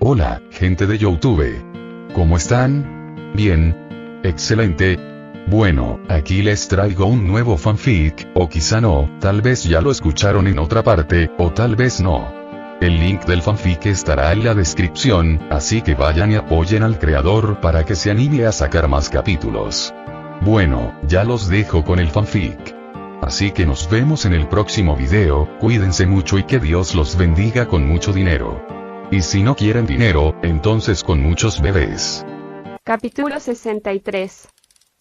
Hola, gente de YouTube. ¿Cómo están? Bien. Excelente. Bueno, aquí les traigo un nuevo fanfic, o quizá no, tal vez ya lo escucharon en otra parte, o tal vez no. El link del fanfic estará en la descripción, así que vayan y apoyen al creador para que se anime a sacar más capítulos. Bueno, ya los dejo con el fanfic. Así que nos vemos en el próximo video, cuídense mucho y que Dios los bendiga con mucho dinero. Y si no quieren dinero, entonces con muchos bebés. Capítulo 63.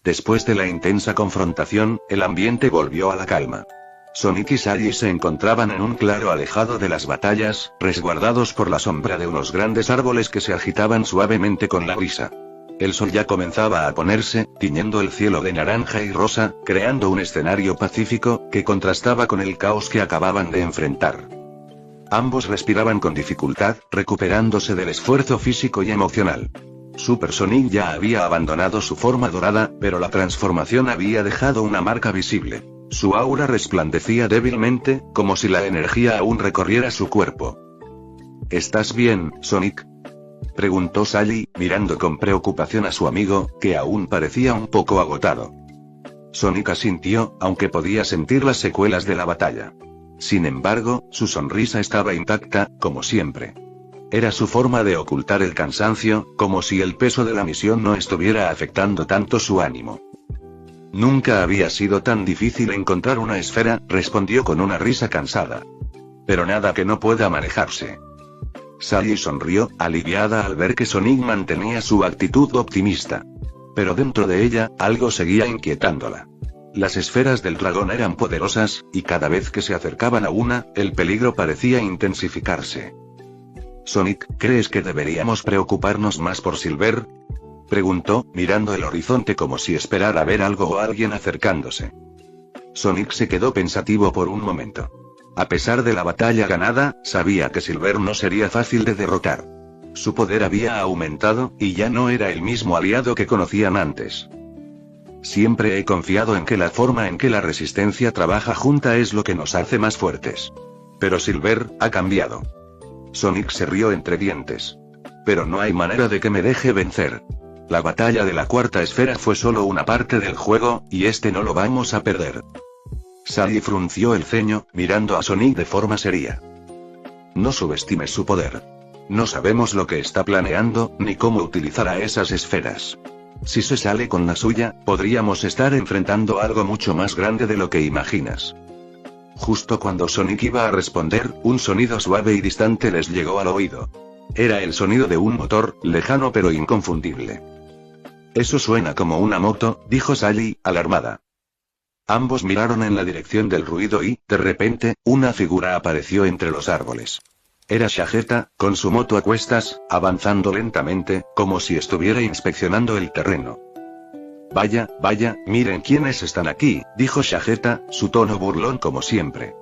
Después de la intensa confrontación, el ambiente volvió a la calma. Sonic y Sally se encontraban en un claro alejado de las batallas, resguardados por la sombra de unos grandes árboles que se agitaban suavemente con la brisa. El sol ya comenzaba a ponerse, tiñendo el cielo de naranja y rosa, creando un escenario pacífico, que contrastaba con el caos que acababan de enfrentar. Ambos respiraban con dificultad, recuperándose del esfuerzo físico y emocional. Super Sonic ya había abandonado su forma dorada, pero la transformación había dejado una marca visible. Su aura resplandecía débilmente, como si la energía aún recorriera su cuerpo. ¿Estás bien, Sonic?, preguntó Sally, mirando con preocupación a su amigo, que aún parecía un poco agotado. Sonic asintió, aunque podía sentir las secuelas de la batalla. Sin embargo, su sonrisa estaba intacta, como siempre. Era su forma de ocultar el cansancio, como si el peso de la misión no estuviera afectando tanto su ánimo. Nunca había sido tan difícil encontrar una esfera, respondió con una risa cansada. Pero nada que no pueda manejarse. Sally sonrió, aliviada al ver que Sonic mantenía su actitud optimista. Pero dentro de ella, algo seguía inquietándola. Las esferas del dragón eran poderosas, y cada vez que se acercaban a una, el peligro parecía intensificarse. Sonic, ¿crees que deberíamos preocuparnos más por Silver?, preguntó, mirando el horizonte como si esperara ver algo o alguien acercándose. Sonic se quedó pensativo por un momento. A pesar de la batalla ganada, sabía que Silver no sería fácil de derrotar. Su poder había aumentado, y ya no era el mismo aliado que conocían antes. Siempre he confiado en que la forma en que la resistencia trabaja junta es lo que nos hace más fuertes. Pero Silver ha cambiado. Sonic se rió entre dientes. Pero no hay manera de que me deje vencer. La batalla de la cuarta esfera fue solo una parte del juego, y este no lo vamos a perder. Sally frunció el ceño, mirando a Sonic de forma seria. No subestimes su poder. No sabemos lo que está planeando, ni cómo utilizará esas esferas. Si se sale con la suya, podríamos estar enfrentando algo mucho más grande de lo que imaginas. Justo cuando Sonic iba a responder, un sonido suave y distante les llegó al oído. Era el sonido de un motor, lejano pero inconfundible. Eso suena como una moto, dijo Sally, alarmada. Ambos miraron en la dirección del ruido y, de repente, una figura apareció entre los árboles. Era Shagetta, con su moto a cuestas, avanzando lentamente, como si estuviera inspeccionando el terreno. Vaya, miren quiénes están aquí, dijo Shagetta, su tono burlón como siempre.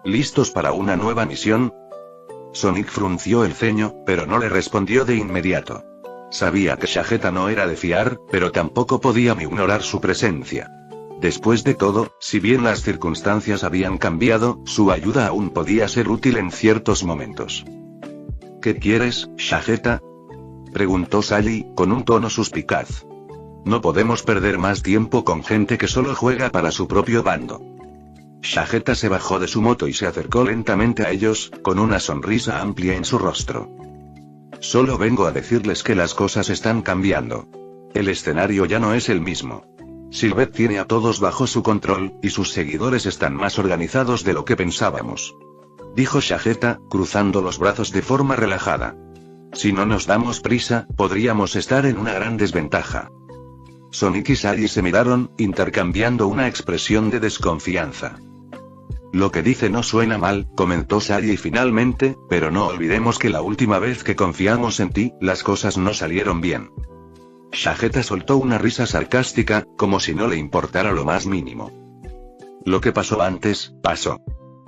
¿Listos para una nueva misión? Sonic frunció el ceño, pero no le respondió de inmediato. Sabía que Shagetta no era de fiar, pero tampoco podía ignorar su presencia. Después de todo, si bien las circunstancias habían cambiado, su ayuda aún podía ser útil en ciertos momentos. ¿Qué quieres, Shagetta?, preguntó Sally, con un tono suspicaz. No podemos perder más tiempo con gente que solo juega para su propio bando. Shagetta se bajó de su moto y se acercó lentamente a ellos, con una sonrisa amplia en su rostro. Solo vengo a decirles que las cosas están cambiando. El escenario ya no es el mismo. Silver tiene a todos bajo su control, y sus seguidores están más organizados de lo que pensábamos. Dijo Shagetta, cruzando los brazos de forma relajada. Si no nos damos prisa, podríamos estar en una gran desventaja. Sonic y Sally se miraron, intercambiando una expresión de desconfianza. Lo que dice no suena mal, comentó Sally finalmente, pero no olvidemos que la última vez que confiamos en ti, las cosas no salieron bien. Shagetta soltó una risa sarcástica, como si no le importara lo más mínimo. Lo que pasó antes, pasó.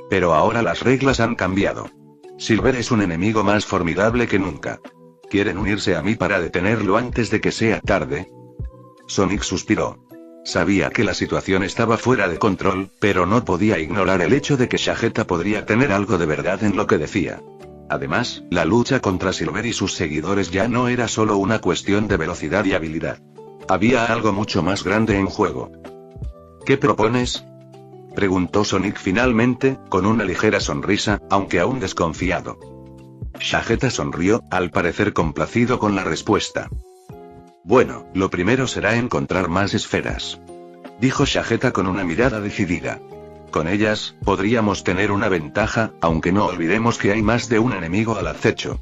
Pero ahora las reglas han cambiado. Silver es un enemigo más formidable que nunca. ¿Quieren unirse a mí para detenerlo antes de que sea tarde? Sonic suspiró. Sabía que la situación estaba fuera de control, pero no podía ignorar el hecho de que Shagetta podría tener algo de verdad en lo que decía. Además, la lucha contra Silver y sus seguidores ya no era solo una cuestión de velocidad y habilidad. Había algo mucho más grande en juego. ¿Qué propones?, preguntó Sonic finalmente, con una ligera sonrisa, aunque aún desconfiado. Shageta sonrió, al parecer complacido con la respuesta. Bueno, lo primero será encontrar más esferas, dijo Shageta con una mirada decidida. Con ellas, podríamos tener una ventaja, aunque no olvidemos que hay más de un enemigo al acecho.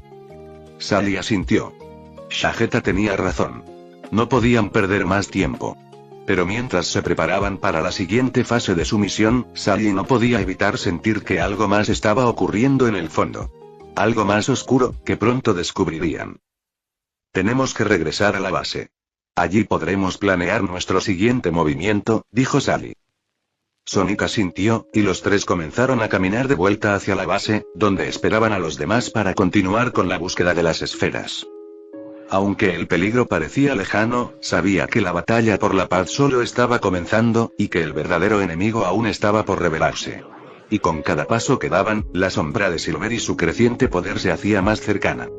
Sally asintió. Shageta tenía razón. No podían perder más tiempo. Pero mientras se preparaban para la siguiente fase de su misión, Sally no podía evitar sentir que algo más estaba ocurriendo en el fondo. Algo más oscuro, que pronto descubrirían. Tenemos que regresar a la base. Allí podremos planear nuestro siguiente movimiento, dijo Sally. Sonic asintió, y los tres comenzaron a caminar de vuelta hacia la base, donde esperaban a los demás para continuar con la búsqueda de las esferas. Aunque el peligro parecía lejano, sabía que la batalla por la paz solo estaba comenzando, y que el verdadero enemigo aún estaba por revelarse. Y con cada paso que daban, la sombra de Silver y su creciente poder se hacía más cercana.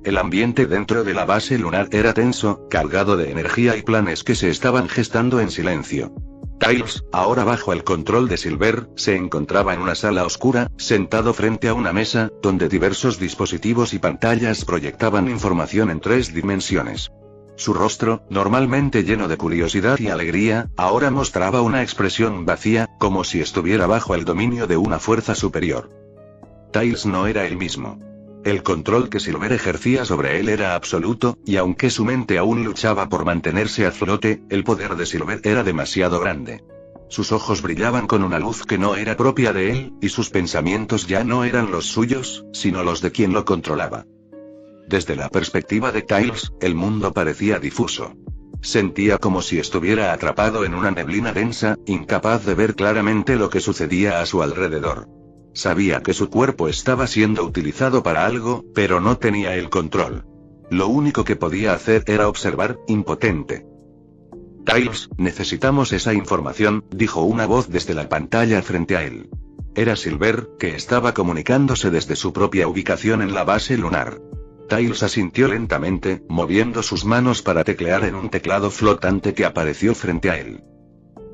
El ambiente dentro de la base lunar era tenso, cargado de energía y planes que se estaban gestando en silencio. Tails, ahora bajo el control de Silver, se encontraba en una sala oscura, sentado frente a una mesa, donde diversos dispositivos y pantallas proyectaban información en 3 dimensiones. Su rostro, normalmente lleno de curiosidad y alegría, ahora mostraba una expresión vacía, como si estuviera bajo el dominio de una fuerza superior. Tails no era el mismo. El control que Silver ejercía sobre él era absoluto, y aunque su mente aún luchaba por mantenerse a flote, el poder de Silver era demasiado grande. Sus ojos brillaban con una luz que no era propia de él, y sus pensamientos ya no eran los suyos, sino los de quien lo controlaba. Desde la perspectiva de Tails, el mundo parecía difuso. Sentía como si estuviera atrapado en una neblina densa, incapaz de ver claramente lo que sucedía a su alrededor. Sabía que su cuerpo estaba siendo utilizado para algo, pero no tenía el control. Lo único que podía hacer era observar, impotente. Tails, necesitamos esa información, dijo una voz desde la pantalla frente a él. Era Silver, que estaba comunicándose desde su propia ubicación en la base lunar. Tails asintió lentamente, moviendo sus manos para teclear en un teclado flotante que apareció frente a él.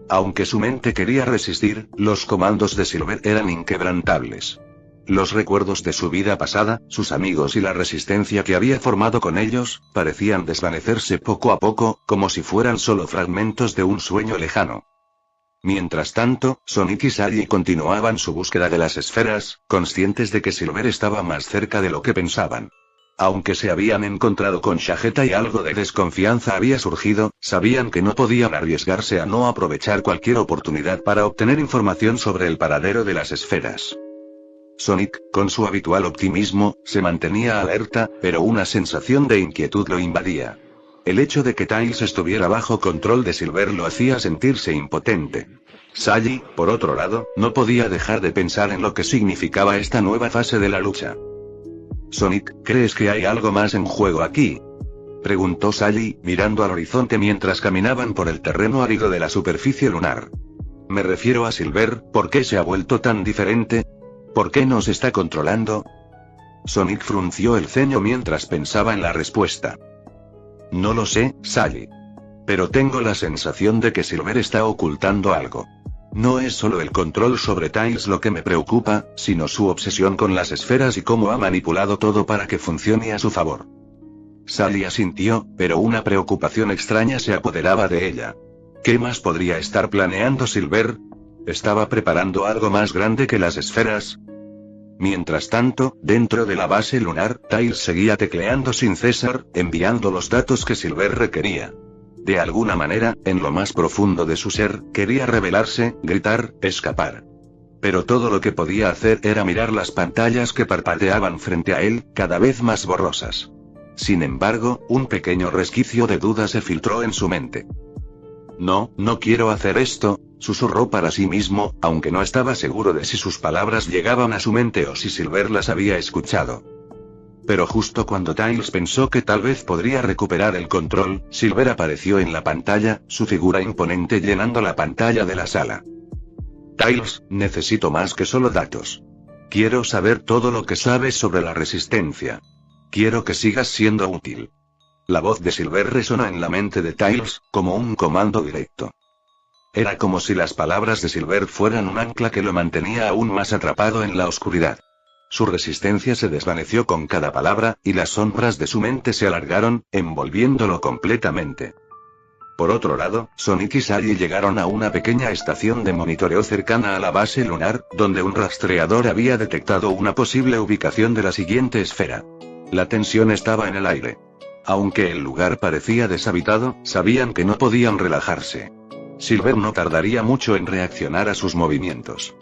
Aunque su mente quería resistir, los comandos de Silver eran inquebrantables. Los recuerdos de su vida pasada, sus amigos y la resistencia que había formado con ellos, parecían desvanecerse poco a poco, como si fueran solo fragmentos de un sueño lejano. Mientras tanto, Sonic y Sally continuaban su búsqueda de las esferas, conscientes de que Silver estaba más cerca de lo que pensaban. Aunque se habían encontrado con Shageta y algo de desconfianza había surgido, sabían que no podían arriesgarse a no aprovechar cualquier oportunidad para obtener información sobre el paradero de las esferas. Sonic, con su habitual optimismo, se mantenía alerta, pero una sensación de inquietud lo invadía. El hecho de que Tails estuviera bajo control de Silver lo hacía sentirse impotente. Sally, por otro lado, no podía dejar de pensar en lo que significaba esta nueva fase de la lucha. Sonic, ¿crees que hay algo más en juego aquí?, preguntó Sally, mirando al horizonte mientras caminaban por el terreno árido de la superficie lunar. Me refiero a Silver, ¿por qué se ha vuelto tan diferente? ¿Por qué nos está controlando? Sonic frunció el ceño mientras pensaba en la respuesta. No lo sé, Sally. Pero tengo la sensación de que Silver está ocultando algo. No es solo el control sobre Tails lo que me preocupa, sino su obsesión con las esferas y cómo ha manipulado todo para que funcione a su favor. Sally asintió, pero una preocupación extraña se apoderaba de ella. ¿Qué más podría estar planeando Silver? ¿Estaba preparando algo más grande que las esferas? Mientras tanto, dentro de la base lunar, Tails seguía tecleando sin cesar, enviando los datos que Silver requería. De alguna manera, en lo más profundo de su ser, quería rebelarse, gritar, escapar. Pero todo lo que podía hacer era mirar las pantallas que parpadeaban frente a él, cada vez más borrosas. Sin embargo, un pequeño resquicio de duda se filtró en su mente. No quiero hacer esto, susurró para sí mismo, aunque no estaba seguro de si sus palabras llegaban a su mente o si Silver las había escuchado. Pero justo cuando Tails pensó que tal vez podría recuperar el control, Silver apareció en la pantalla, su figura imponente llenando la pantalla de la sala. Tails, necesito más que solo datos. Quiero saber todo lo que sabes sobre la resistencia. Quiero que sigas siendo útil. La voz de Silver resonó en la mente de Tails, como un comando directo. Era como si las palabras de Silver fueran un ancla que lo mantenía aún más atrapado en la oscuridad. Su resistencia se desvaneció con cada palabra, y las sombras de su mente se alargaron, envolviéndolo completamente. Por otro lado, Sonic y Sally llegaron a una pequeña estación de monitoreo cercana a la base lunar, donde un rastreador había detectado una posible ubicación de la siguiente esfera. La tensión estaba en el aire. Aunque el lugar parecía deshabitado, sabían que no podían relajarse. Silver no tardaría mucho en reaccionar a sus movimientos.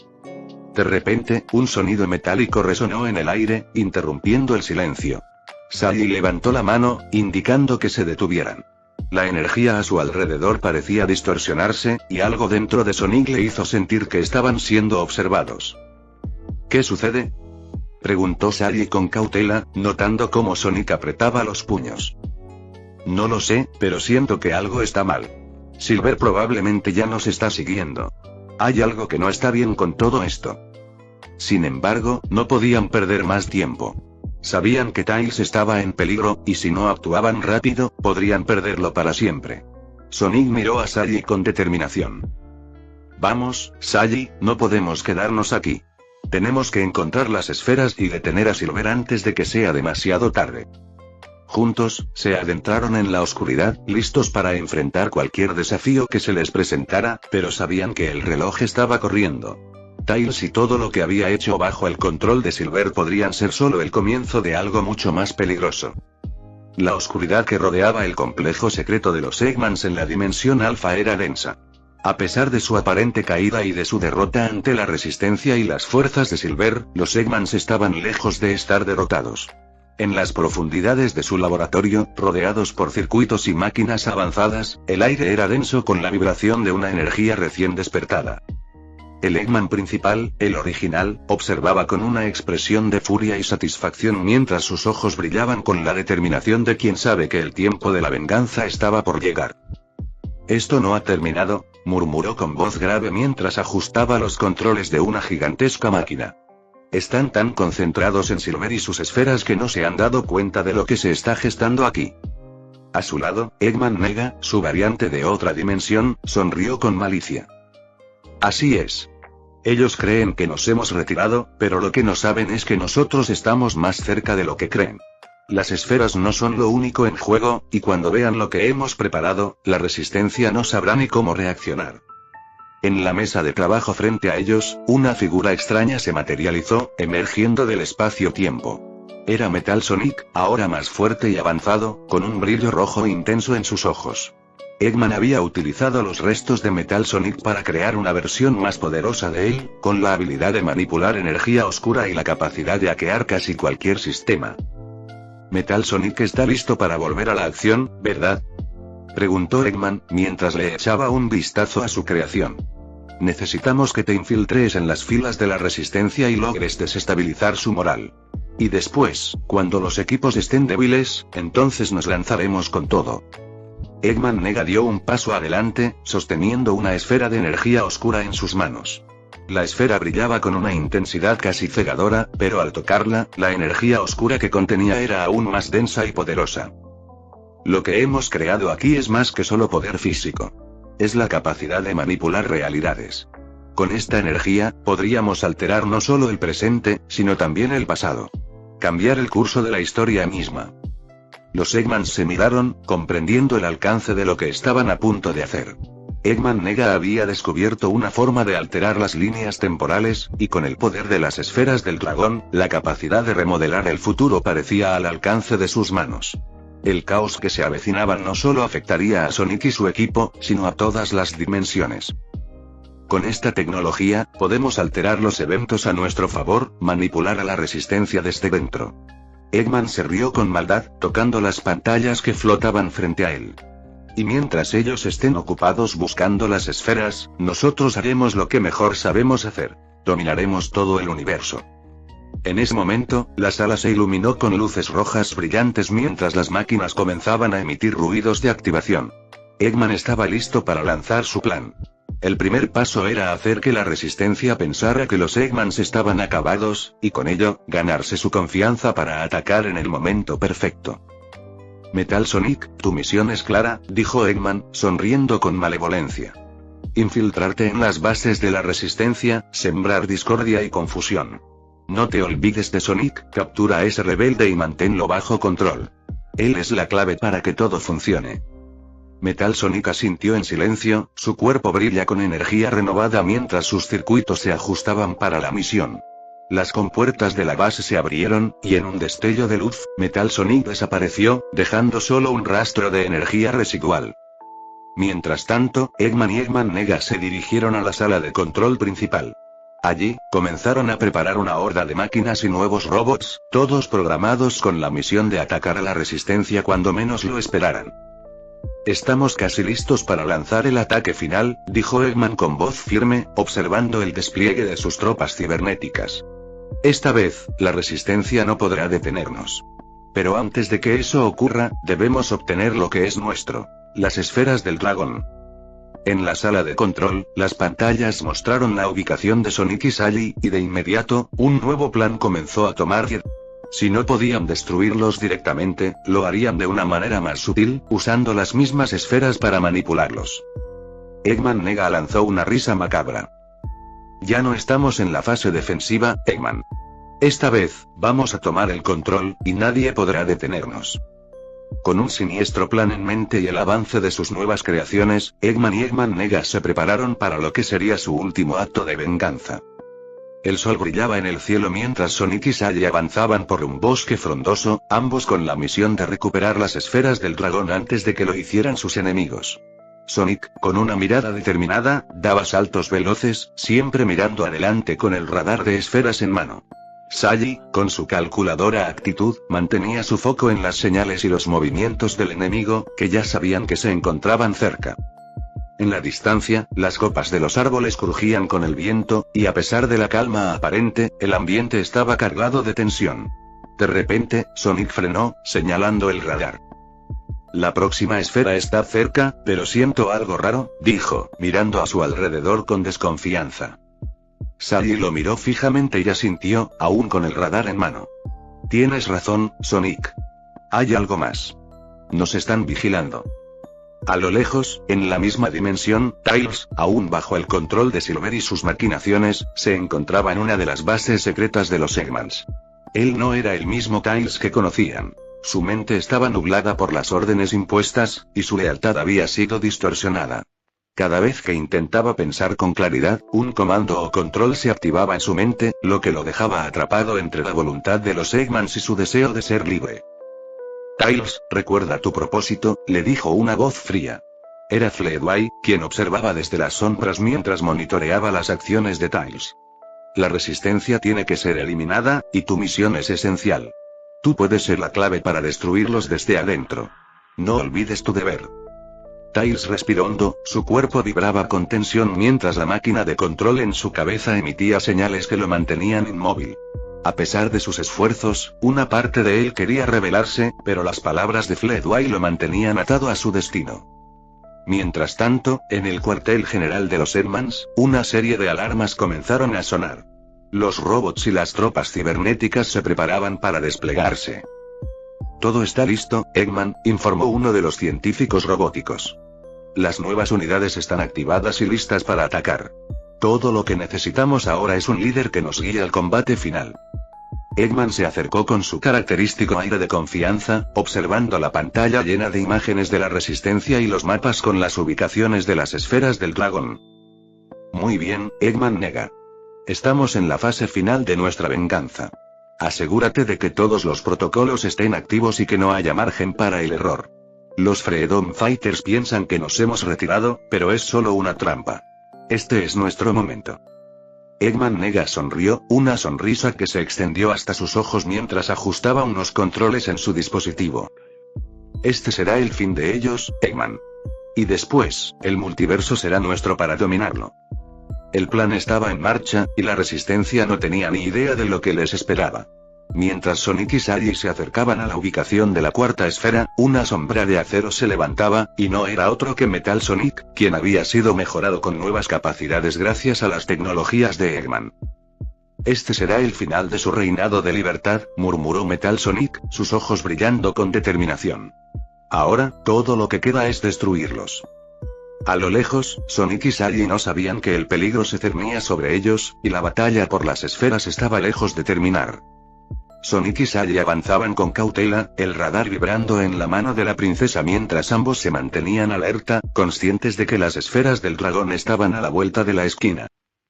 De repente, un sonido metálico resonó en el aire, interrumpiendo el silencio. Sally levantó la mano, indicando que se detuvieran. La energía a su alrededor parecía distorsionarse, y algo dentro de Sonic le hizo sentir que estaban siendo observados. ¿Qué sucede?, preguntó Sally con cautela, notando cómo Sonic apretaba los puños. No lo sé, pero siento que algo está mal. Silver probablemente ya nos está siguiendo. Hay algo que no está bien con todo esto. Sin embargo, no podían perder más tiempo. Sabían que Tails estaba en peligro, y si no actuaban rápido, podrían perderlo para siempre. Sonic miró a Sally con determinación. Vamos, Sally, no podemos quedarnos aquí. Tenemos que encontrar las esferas y detener a Silver antes de que sea demasiado tarde. Juntos, se adentraron en la oscuridad, listos para enfrentar cualquier desafío que se les presentara, pero sabían que el reloj estaba corriendo. Tails y todo lo que había hecho bajo el control de Silver podrían ser solo el comienzo de algo mucho más peligroso. La oscuridad que rodeaba el complejo secreto de los Eggmans en la dimensión alfa era densa. A pesar de su aparente caída y de su derrota ante la resistencia y las fuerzas de Silver, los Eggmans estaban lejos de estar derrotados. En las profundidades de su laboratorio, rodeados por circuitos y máquinas avanzadas, el aire era denso con la vibración de una energía recién despertada. El Eggman principal, el original, observaba con una expresión de furia y satisfacción mientras sus ojos brillaban con la determinación de quien sabe que el tiempo de la venganza estaba por llegar. Esto no ha terminado, murmuró con voz grave mientras ajustaba los controles de una gigantesca máquina. Están tan concentrados en Silver y sus esferas que no se han dado cuenta de lo que se está gestando aquí. A su lado, Eggman Mega, su variante de otra dimensión, sonrió con malicia. Así es. Ellos creen que nos hemos retirado, pero lo que no saben es que nosotros estamos más cerca de lo que creen. Las esferas no son lo único en juego, y cuando vean lo que hemos preparado, la resistencia no sabrá ni cómo reaccionar. En la mesa de trabajo frente a ellos, una figura extraña se materializó, emergiendo del espacio-tiempo. Era Metal Sonic, ahora más fuerte y avanzado, con un brillo rojo intenso en sus ojos. Eggman había utilizado los restos de Metal Sonic para crear una versión más poderosa de él, con la habilidad de manipular energía oscura y la capacidad de hackear casi cualquier sistema. Metal Sonic está listo para volver a la acción, ¿verdad?, preguntó Eggman, mientras le echaba un vistazo a su creación. Necesitamos que te infiltres en las filas de la resistencia y logres desestabilizar su moral. Y después, cuando los equipos estén débiles, entonces nos lanzaremos con todo. Eggman Mega dio un paso adelante, sosteniendo una esfera de energía oscura en sus manos. La esfera brillaba con una intensidad casi cegadora, pero al tocarla, la energía oscura que contenía era aún más densa y poderosa. Lo que hemos creado aquí es más que solo poder físico. Es la capacidad de manipular realidades. Con esta energía, podríamos alterar no solo el presente, sino también el pasado. Cambiar el curso de la historia misma. Los Eggmans se miraron, comprendiendo el alcance de lo que estaban a punto de hacer. Eggman Mega había descubierto una forma de alterar las líneas temporales, y con el poder de las esferas del dragón, la capacidad de remodelar el futuro parecía al alcance de sus manos. El caos que se avecinaba no solo afectaría a Sonic y su equipo, sino a todas las dimensiones. Con esta tecnología, podemos alterar los eventos a nuestro favor, manipular a la resistencia desde dentro. Eggman se rió con maldad, tocando las pantallas que flotaban frente a él. Y mientras ellos estén ocupados buscando las esferas, nosotros haremos lo que mejor sabemos hacer. Dominaremos todo el universo. En ese momento, la sala se iluminó con luces rojas brillantes mientras las máquinas comenzaban a emitir ruidos de activación. Eggman estaba listo para lanzar su plan. El primer paso era hacer que la resistencia pensara que los Eggmans estaban acabados, y con ello, ganarse su confianza para atacar en el momento perfecto. Metal Sonic, tu misión es clara, dijo Eggman, sonriendo con malevolencia. Infiltrarte en las bases de la resistencia, sembrar discordia y confusión. No te olvides de Sonic, captura a ese rebelde y manténlo bajo control. Él es la clave para que todo funcione. Metal Sonic asintió en silencio, su cuerpo brilla con energía renovada mientras sus circuitos se ajustaban para la misión. Las compuertas de la base se abrieron, y en un destello de luz, Metal Sonic desapareció, dejando solo un rastro de energía residual. Mientras tanto, Eggman y Eggman Nega se dirigieron a la sala de control principal. Allí, comenzaron a preparar una horda de máquinas y nuevos robots, todos programados con la misión de atacar a la resistencia cuando menos lo esperaran. Estamos casi listos para lanzar el ataque final, dijo Eggman con voz firme, observando el despliegue de sus tropas cibernéticas. Esta vez, la resistencia no podrá detenernos. Pero antes de que eso ocurra, debemos obtener lo que es nuestro: las esferas del dragón. En la sala de control, las pantallas mostraron la ubicación de Sonic y Sally, y de inmediato, un nuevo plan comenzó a tomar forma. Si no podían destruirlos directamente, lo harían de una manera más sutil, usando las mismas esferas para manipularlos. Eggman Nega lanzó una risa macabra. Ya no estamos en la fase defensiva, Eggman. Esta vez, vamos a tomar el control, y nadie podrá detenernos. Con un siniestro plan en mente y el avance de sus nuevas creaciones, Eggman y Eggman Nega se prepararon para lo que sería su último acto de venganza. El sol brillaba en el cielo mientras Sonic y Sally avanzaban por un bosque frondoso, ambos con la misión de recuperar las esferas del dragón antes de que lo hicieran sus enemigos. Sonic, con una mirada determinada, daba saltos veloces, siempre mirando adelante con el radar de esferas en mano. Sally, con su calculadora actitud, mantenía su foco en las señales y los movimientos del enemigo, que ya sabían que se encontraban cerca. En la distancia, las copas de los árboles crujían con el viento, y a pesar de la calma aparente, el ambiente estaba cargado de tensión. De repente, Sonic frenó, señalando el radar. La próxima esfera está cerca, pero siento algo raro, dijo, mirando a su alrededor con desconfianza. Sally lo miró fijamente y asintió, aún con el radar en mano. Tienes razón, Sonic. Hay algo más. Nos están vigilando. A lo lejos, en la misma dimensión, Tails, aún bajo el control de Silver y sus maquinaciones, se encontraba en una de las bases secretas de los Eggmans. Él no era el mismo Tails que conocían. Su mente estaba nublada por las órdenes impuestas, y su lealtad había sido distorsionada. Cada vez que intentaba pensar con claridad, un comando o control se activaba en su mente, lo que lo dejaba atrapado entre la voluntad de los Eggmans y su deseo de ser libre. Tails, recuerda tu propósito, le dijo una voz fría. Era Fledway, quien observaba desde las sombras mientras monitoreaba las acciones de Tails. La resistencia tiene que ser eliminada, y tu misión es esencial. Tú puedes ser la clave para destruirlos desde adentro. No olvides tu deber. Tails respiró hondo, su cuerpo vibraba con tensión mientras la máquina de control en su cabeza emitía señales que lo mantenían inmóvil. A pesar de sus esfuerzos, una parte de él quería rebelarse, pero las palabras de Fledway lo mantenían atado a su destino. Mientras tanto, en el cuartel general de los Eggmans, una serie de alarmas comenzaron a sonar. Los robots y las tropas cibernéticas se preparaban para desplegarse. Todo está listo, Eggman, informó uno de los científicos robóticos. Las nuevas unidades están activadas y listas para atacar. Todo lo que necesitamos ahora es un líder que nos guíe al combate final. Eggman se acercó con su característico aire de confianza, observando la pantalla llena de imágenes de la resistencia y los mapas con las ubicaciones de las esferas del dragón. Muy bien, Eggman Nega. Estamos en la fase final de nuestra venganza. Asegúrate de que todos los protocolos estén activos y que no haya margen para el error. Los Freedom Fighters piensan que nos hemos retirado, pero es solo una trampa. Este es nuestro momento. Eggman Nega sonrió, una sonrisa que se extendió hasta sus ojos mientras ajustaba unos controles en su dispositivo. Este será el fin de ellos, Eggman. Y después, el multiverso será nuestro para dominarlo. El plan estaba en marcha, y la resistencia no tenía ni idea de lo que les esperaba. Mientras Sonic y Sally se acercaban a la ubicación de la cuarta esfera, una sombra de acero se levantaba, y no era otro que Metal Sonic, quien había sido mejorado con nuevas capacidades gracias a las tecnologías de Eggman. Este será el final de su reinado de libertad, murmuró Metal Sonic, sus ojos brillando con determinación. Ahora, todo lo que queda es destruirlos. A lo lejos, Sonic y Sally no sabían que el peligro se cernía sobre ellos, y la batalla por las esferas estaba lejos de terminar. Sonic y Sally avanzaban con cautela, el radar vibrando en la mano de la princesa mientras ambos se mantenían alerta, conscientes de que las esferas del dragón estaban a la vuelta de la esquina.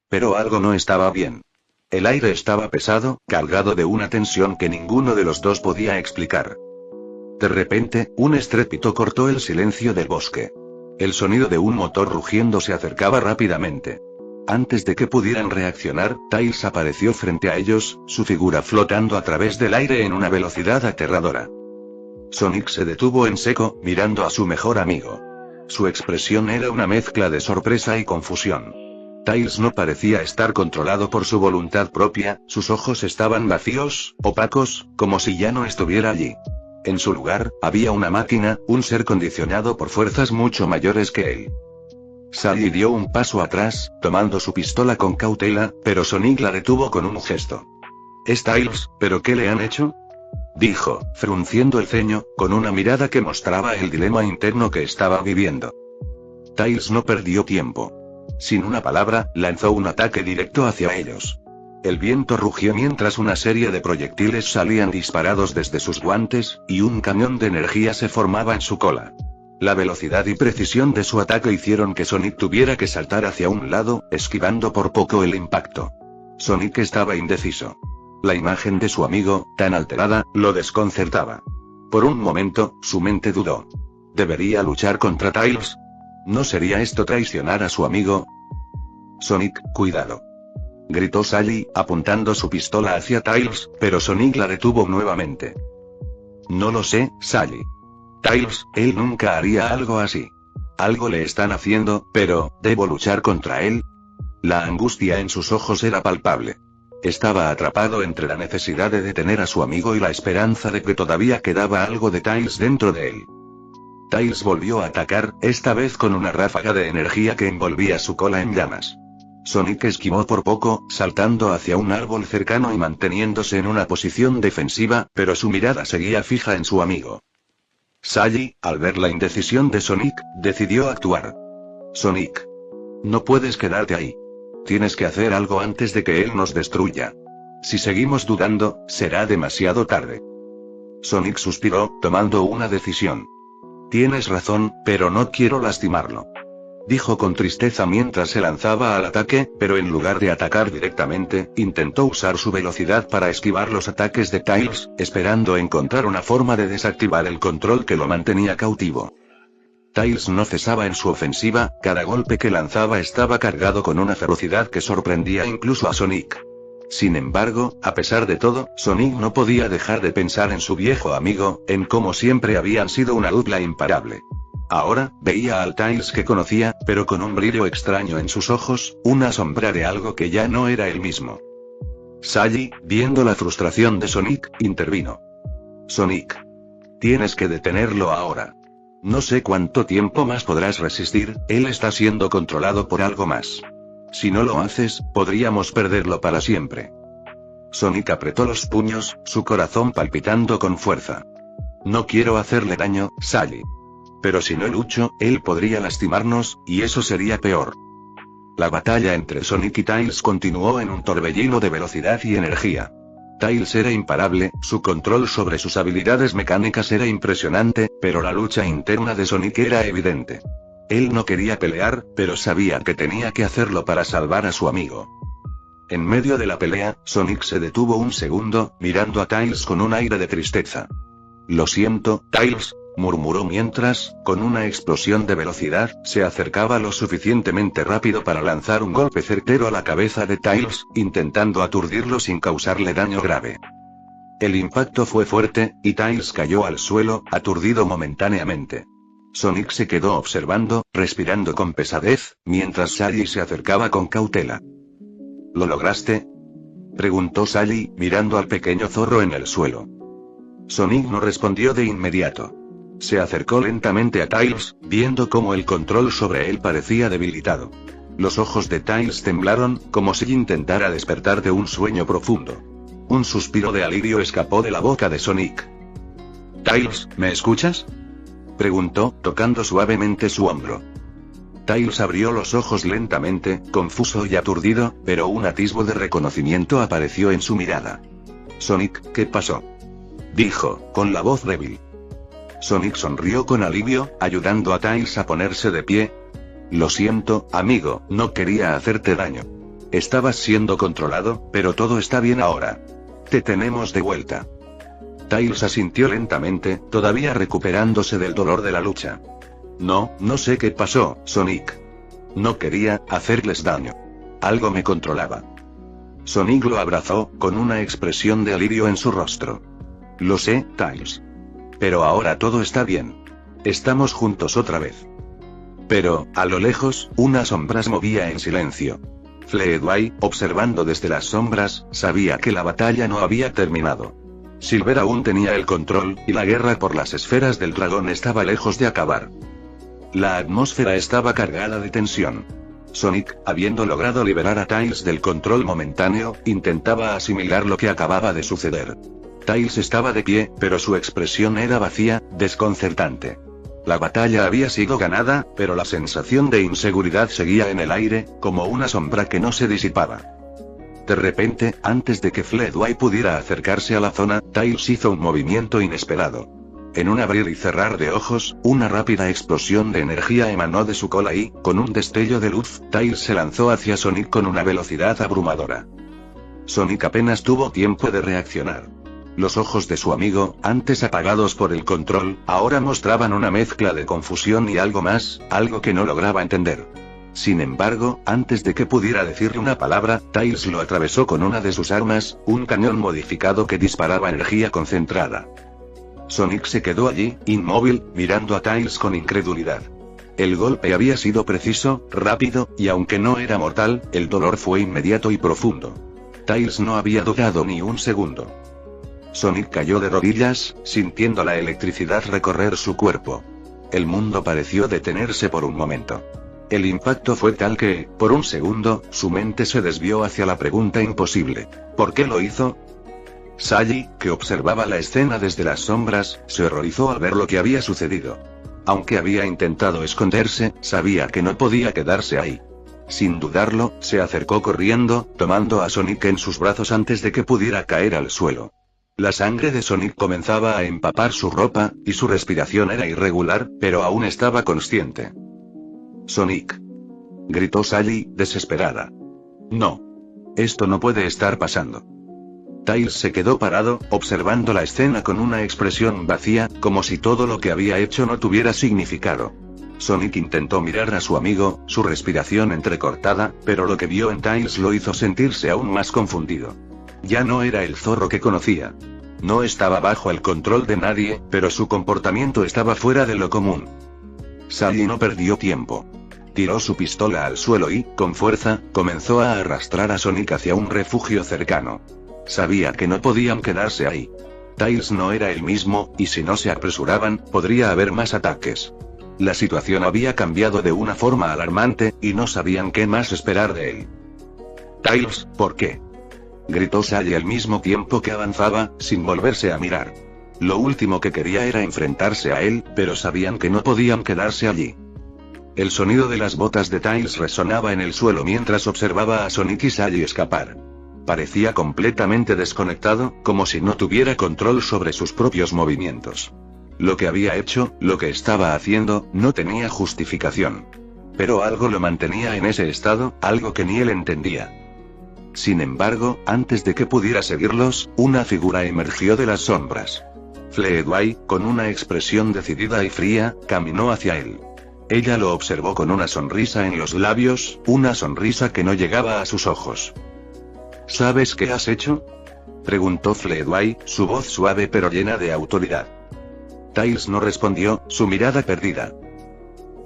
Pero algo no estaba bien. El aire estaba pesado, cargado de una tensión que ninguno de los dos podía explicar. De repente, un estrépito cortó el silencio del bosque. El sonido de un motor rugiendo se acercaba rápidamente. Antes de que pudieran reaccionar, Tails apareció frente a ellos, su figura flotando a través del aire en una velocidad aterradora. Sonic se detuvo en seco, mirando a su mejor amigo. Su expresión era una mezcla de sorpresa y confusión. Tails no parecía estar controlado por su voluntad propia, sus ojos estaban vacíos, opacos, como si ya no estuviera allí. En su lugar, había una máquina, un ser condicionado por fuerzas mucho mayores que él. Sally dio un paso atrás, tomando su pistola con cautela, pero Sonic la detuvo con un gesto. «Es Tails, ¿pero qué le han hecho?», dijo, frunciendo el ceño, con una mirada que mostraba el dilema interno que estaba viviendo. Tails no perdió tiempo. Sin una palabra, lanzó un ataque directo hacia ellos. El viento rugió mientras una serie de proyectiles salían disparados desde sus guantes, y un cañón de energía se formaba en su cola. La velocidad y precisión de su ataque hicieron que Sonic tuviera que saltar hacia un lado, esquivando por poco el impacto. Sonic estaba indeciso. La imagen de su amigo, tan alterada, lo desconcertaba. Por un momento, su mente dudó. ¿Debería luchar contra Tails? ¿No sería esto traicionar a su amigo? Sonic, cuidado. Gritó Sally, apuntando su pistola hacia Tails, pero Sonic la detuvo nuevamente. No lo sé, Sally. Tails, él nunca haría algo así. Algo le están haciendo, pero, ¿debo luchar contra él? La angustia en sus ojos era palpable. Estaba atrapado entre la necesidad de detener a su amigo y la esperanza de que todavía quedaba algo de Tails dentro de él. Tails volvió a atacar, esta vez con una ráfaga de energía que envolvía su cola en llamas. Sonic esquivó por poco, saltando hacia un árbol cercano y manteniéndose en una posición defensiva, pero su mirada seguía fija en su amigo. Sally, al ver la indecisión de Sonic, decidió actuar. Sonic. No puedes quedarte ahí. Tienes que hacer algo antes de que él nos destruya. Si seguimos dudando, será demasiado tarde. Sonic suspiró, tomando una decisión. Tienes razón, pero no quiero lastimarlo. Dijo con tristeza mientras se lanzaba al ataque, pero en lugar de atacar directamente, intentó usar su velocidad para esquivar los ataques de Tails, esperando encontrar una forma de desactivar el control que lo mantenía cautivo. Tails no cesaba en su ofensiva, cada golpe que lanzaba estaba cargado con una ferocidad que sorprendía incluso a Sonic. Sin embargo, a pesar de todo, Sonic no podía dejar de pensar en su viejo amigo, en cómo siempre habían sido una dupla imparable. Ahora, veía al Tails que conocía, pero con un brillo extraño en sus ojos, una sombra de algo que ya no era el mismo. Sally, viendo la frustración de Sonic, intervino. Sonic. Tienes que detenerlo ahora. No sé cuánto tiempo más podrás resistir, él está siendo controlado por algo más. Si no lo haces, podríamos perderlo para siempre. Sonic apretó los puños, su corazón palpitando con fuerza. No quiero hacerle daño, Sally. Pero si no lucho, él podría lastimarnos, y eso sería peor. La batalla entre Sonic y Tails continuó en un torbellino de velocidad y energía. Tails era imparable, su control sobre sus habilidades mecánicas era impresionante, pero la lucha interna de Sonic era evidente. Él no quería pelear, pero sabía que tenía que hacerlo para salvar a su amigo. En medio de la pelea, Sonic se detuvo un segundo, mirando a Tails con un aire de tristeza. Lo siento, Tails, murmuró mientras, con una explosión de velocidad, se acercaba lo suficientemente rápido para lanzar un golpe certero a la cabeza de Tails, intentando aturdirlo sin causarle daño grave. El impacto fue fuerte, y Tails cayó al suelo, aturdido momentáneamente. Sonic se quedó observando, respirando con pesadez, mientras Sally se acercaba con cautela. ¿Lo lograste? Preguntó Sally, mirando al pequeño zorro en el suelo. Sonic no respondió de inmediato. Se acercó lentamente a Tails, viendo cómo el control sobre él parecía debilitado. Los ojos de Tails temblaron, como si intentara despertar de un sueño profundo. Un suspiro de alivio escapó de la boca de Sonic. «Tails, ¿me escuchas?», preguntó, tocando suavemente su hombro. Tails abrió los ojos lentamente, confuso y aturdido, pero un atisbo de reconocimiento apareció en su mirada. «Sonic, ¿qué pasó?», dijo, con la voz débil. Sonic sonrió con alivio, ayudando a Tails a ponerse de pie. «Lo siento, amigo, no quería hacerte daño. Estabas siendo controlado, pero todo está bien ahora. Te tenemos de vuelta». Tails asintió lentamente, todavía recuperándose del dolor de la lucha. No sé qué pasó, Sonic. No quería hacerles daño. Algo me controlaba». Sonic lo abrazó, con una expresión de alivio en su rostro. «Lo sé, Tails. Pero ahora todo está bien. Estamos juntos otra vez». Pero, a lo lejos, una sombra se movía en silencio. Fleetway, observando desde las sombras, sabía que la batalla no había terminado. Silver aún tenía el control, y la guerra por las esferas del dragón estaba lejos de acabar. La atmósfera estaba cargada de tensión. Sonic, habiendo logrado liberar a Tails del control momentáneo, intentaba asimilar lo que acababa de suceder. Tails estaba de pie, pero su expresión era vacía, desconcertante. La batalla había sido ganada, pero la sensación de inseguridad seguía en el aire, como una sombra que no se disipaba. De repente, antes de que Fleetway pudiera acercarse a la zona, Tails hizo un movimiento inesperado. En un abrir y cerrar de ojos, una rápida explosión de energía emanó de su cola y, con un destello de luz, Tails se lanzó hacia Sonic con una velocidad abrumadora. Sonic apenas tuvo tiempo de reaccionar. Los ojos de su amigo, antes apagados por el control, ahora mostraban una mezcla de confusión y algo más, algo que no lograba entender. Sin embargo, antes de que pudiera decirle una palabra, Tails lo atravesó con una de sus armas, un cañón modificado que disparaba energía concentrada. Sonic se quedó allí, inmóvil, mirando a Tails con incredulidad. El golpe había sido preciso, rápido, y aunque no era mortal, el dolor fue inmediato y profundo. Tails no había dudado ni un segundo. Sonic cayó de rodillas, sintiendo la electricidad recorrer su cuerpo. El mundo pareció detenerse por un momento. El impacto fue tal que, por un segundo, su mente se desvió hacia la pregunta imposible. ¿Por qué lo hizo? Sally, que observaba la escena desde las sombras, se horrorizó al ver lo que había sucedido. Aunque había intentado esconderse, sabía que no podía quedarse ahí. Sin dudarlo, se acercó corriendo, tomando a Sonic en sus brazos antes de que pudiera caer al suelo. La sangre de Sonic comenzaba a empapar su ropa, y su respiración era irregular, pero aún estaba consciente. «Sonic», gritó Sally, desesperada. «No. Esto no puede estar pasando». Tails se quedó parado, observando la escena con una expresión vacía, como si todo lo que había hecho no tuviera significado. Sonic intentó mirar a su amigo, su respiración entrecortada, pero lo que vio en Tails lo hizo sentirse aún más confundido. Ya no era el zorro que conocía. No estaba bajo el control de nadie, pero su comportamiento estaba fuera de lo común. Sally no perdió tiempo. Tiró su pistola al suelo y, con fuerza, comenzó a arrastrar a Sonic hacia un refugio cercano. Sabía que no podían quedarse ahí. Tails no era el mismo, y si no se apresuraban, podría haber más ataques. La situación había cambiado de una forma alarmante, y no sabían qué más esperar de él. «Tails, ¿por qué?», gritó Sally al mismo tiempo que avanzaba, sin volverse a mirar. Lo último que quería era enfrentarse a él, pero sabían que no podían quedarse allí. El sonido de las botas de Tails resonaba en el suelo mientras observaba a Sonic y Sally escapar. Parecía completamente desconectado, como si no tuviera control sobre sus propios movimientos. Lo que había hecho, lo que estaba haciendo, no tenía justificación. Pero algo lo mantenía en ese estado, algo que ni él entendía. Sin embargo, antes de que pudiera seguirlos, una figura emergió de las sombras. Fleetway, con una expresión decidida y fría, caminó hacia él. Ella lo observó con una sonrisa en los labios, una sonrisa que no llegaba a sus ojos. ¿Sabes qué has hecho?, preguntó Fleetway, su voz suave pero llena de autoridad. Tails no respondió, su mirada perdida.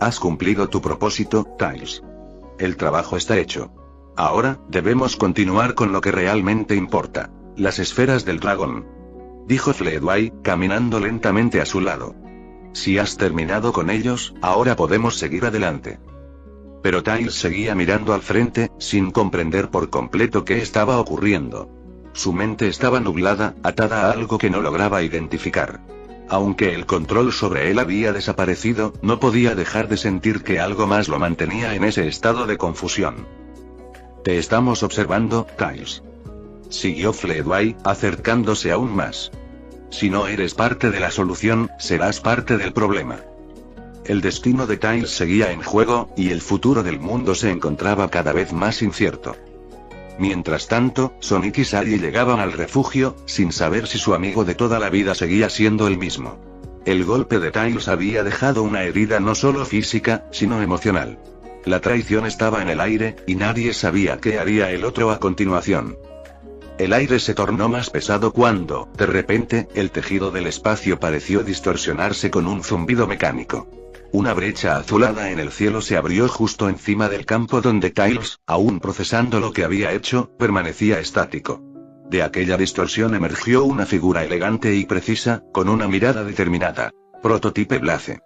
«Has cumplido tu propósito, Tails. El trabajo está hecho. Ahora, debemos continuar con lo que realmente importa. Las esferas del dragón. Dijo Fleetway, caminando lentamente a su lado. Si has terminado con ellos, ahora podemos seguir adelante. Pero Tails seguía mirando al frente, sin comprender por completo qué estaba ocurriendo. Su mente estaba nublada, atada a algo que no lograba identificar. Aunque el control sobre él había desaparecido, no podía dejar de sentir que algo más lo mantenía en ese estado de confusión. Te estamos observando, Tails. Siguió Fleetway, acercándose aún más. Si no eres parte de la solución, serás parte del problema. El destino de Tails seguía en juego, y el futuro del mundo se encontraba cada vez más incierto. Mientras tanto, Sonic y Sadie llegaban al refugio, sin saber si su amigo de toda la vida seguía siendo el mismo. El golpe de Tails había dejado una herida no solo física, sino emocional. La traición estaba en el aire, y nadie sabía qué haría el otro a continuación. El aire se tornó más pesado cuando, de repente, el tejido del espacio pareció distorsionarse con un zumbido mecánico. Una brecha azulada en el cielo se abrió justo encima del campo donde Tails, aún procesando lo que había hecho, permanecía estático. De aquella distorsión emergió una figura elegante y precisa, con una mirada determinada. Prototipe Blaze.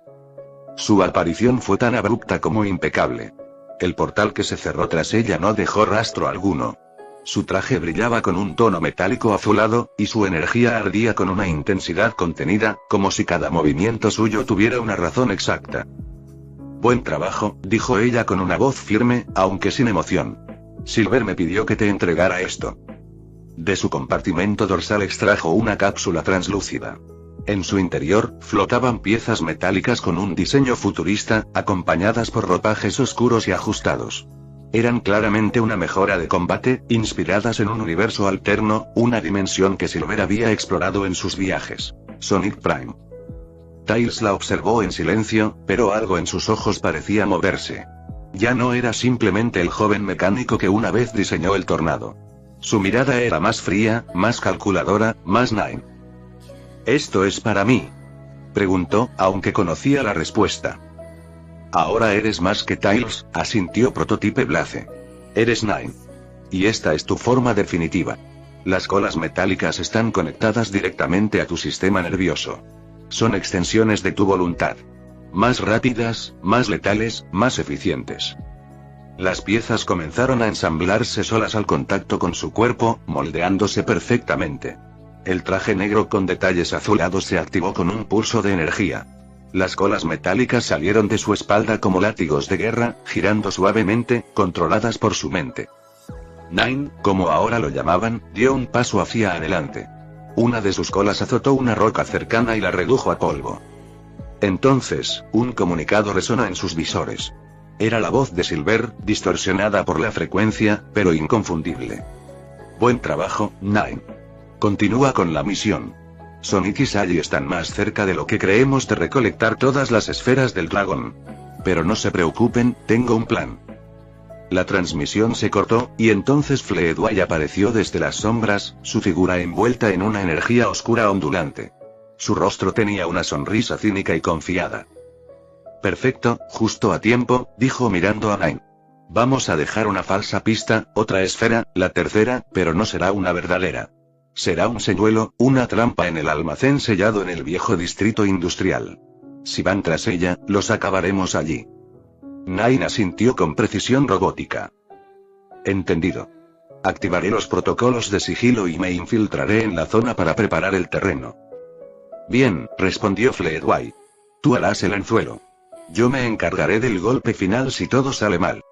Su aparición fue tan abrupta como impecable. El portal que se cerró tras ella no dejó rastro alguno. Su traje brillaba con un tono metálico azulado, y su energía ardía con una intensidad contenida, como si cada movimiento suyo tuviera una razón exacta. Buen trabajo, dijo ella con una voz firme, aunque sin emoción. Silver me pidió que te entregara esto. De su compartimento dorsal extrajo una cápsula translúcida. En su interior, flotaban piezas metálicas con un diseño futurista, acompañadas por ropajes oscuros y ajustados. Eran claramente una mejora de combate, inspiradas en un universo alterno, una dimensión que Silver había explorado en sus viajes. Sonic Prime. Tails la observó en silencio, pero algo en sus ojos parecía moverse. Ya no era simplemente el joven mecánico que una vez diseñó el tornado. Su mirada era más fría, más calculadora, más Nine. ¿Esto es para mí?, preguntó, aunque conocía la respuesta. Ahora eres más que Tails, asintió Prototipe Blaze. Eres Nine. Y esta es tu forma definitiva. Las colas metálicas están conectadas directamente a tu sistema nervioso. Son extensiones de tu voluntad. Más rápidas, más letales, más eficientes. Las piezas comenzaron a ensamblarse solas al contacto con su cuerpo, moldeándose perfectamente. El traje negro con detalles azulados se activó con un pulso de energía. Las colas metálicas salieron de su espalda como látigos de guerra, girando suavemente, controladas por su mente. Nine, como ahora lo llamaban, dio un paso hacia adelante. Una de sus colas azotó una roca cercana y la redujo a polvo. Entonces, un comunicado resonó en sus visores. Era la voz de Silver, distorsionada por la frecuencia, pero inconfundible. Buen trabajo, Nine. Continúa con la misión. Sonic y Sadie están más cerca de lo que creemos de recolectar todas las esferas del dragón. Pero no se preocupen, tengo un plan. La transmisión se cortó, y entonces Fleetway apareció desde las sombras, su figura envuelta en una energía oscura ondulante. Su rostro tenía una sonrisa cínica y confiada. Perfecto, justo a tiempo, dijo mirando a Nine. Vamos a dejar una falsa pista, otra esfera, la tercera, pero no será una verdadera. Será un señuelo, una trampa en el almacén sellado en el viejo distrito industrial. Si van tras ella, los acabaremos allí. Nine asintió con precisión robótica. Entendido. Activaré los protocolos de sigilo y me infiltraré en la zona para preparar el terreno. Bien, respondió Fleetway. Tú harás el anzuelo. Yo me encargaré del golpe final si todo sale mal.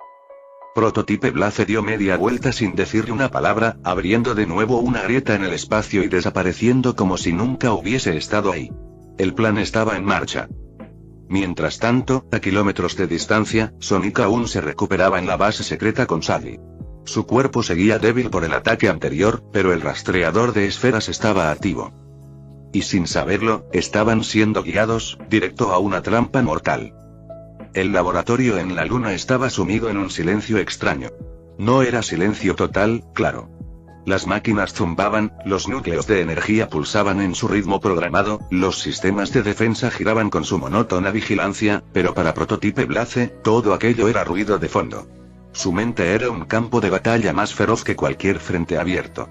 Prototipe Blaze dio media vuelta sin decirle una palabra, abriendo de nuevo una grieta en el espacio y desapareciendo como si nunca hubiese estado ahí. El plan estaba en marcha. Mientras tanto, a kilómetros de distancia, Sonic aún se recuperaba en la base secreta con Sadie. Su cuerpo seguía débil por el ataque anterior, pero el rastreador de esferas estaba activo. Y sin saberlo, estaban siendo guiados, directo a una trampa mortal. El laboratorio en la luna estaba sumido en un silencio extraño. No era silencio total, claro. Las máquinas zumbaban, los núcleos de energía pulsaban en su ritmo programado, los sistemas de defensa giraban con su monótona vigilancia, pero para Prototipe Blaze, todo aquello era ruido de fondo. Su mente era un campo de batalla más feroz que cualquier frente abierto.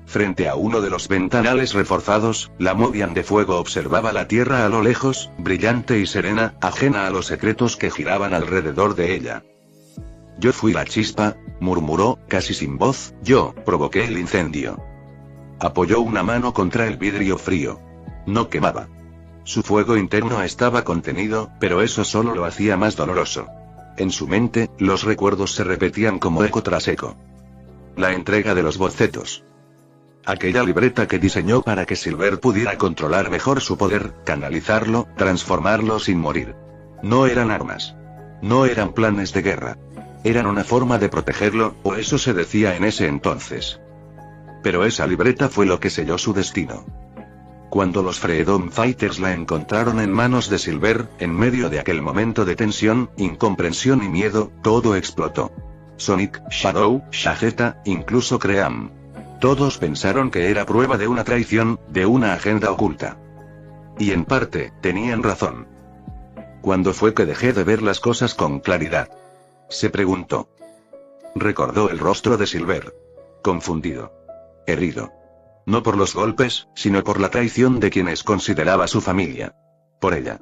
Frente a uno de los ventanales reforzados, la Mobian de fuego observaba la tierra a lo lejos, brillante y serena, ajena a los secretos que giraban alrededor de ella. Yo fui la chispa, murmuró, casi sin voz, yo provoqué el incendio. Apoyó una mano contra el vidrio frío. No quemaba. Su fuego interno estaba contenido, pero eso solo lo hacía más doloroso. En su mente, los recuerdos se repetían como eco tras eco. La entrega de los bocetos. Aquella libreta que diseñó para que Silver pudiera controlar mejor su poder, canalizarlo, transformarlo sin morir. No eran armas. No eran planes de guerra. Eran una forma de protegerlo, o eso se decía en ese entonces. Pero esa libreta fue lo que selló su destino. Cuando los Freedom Fighters la encontraron en manos de Silver, en medio de aquel momento de tensión, incomprensión y miedo, todo explotó. Sonic, Shadow, Vegeta, incluso Cream. Todos pensaron que era prueba de una traición, de una agenda oculta. Y en parte, tenían razón. ¿Cuándo fue que dejé de ver las cosas con claridad? Se preguntó. Recordó el rostro de Silver. Confundido. Herido. No por los golpes, sino por la traición de quienes consideraba su familia. Por ella.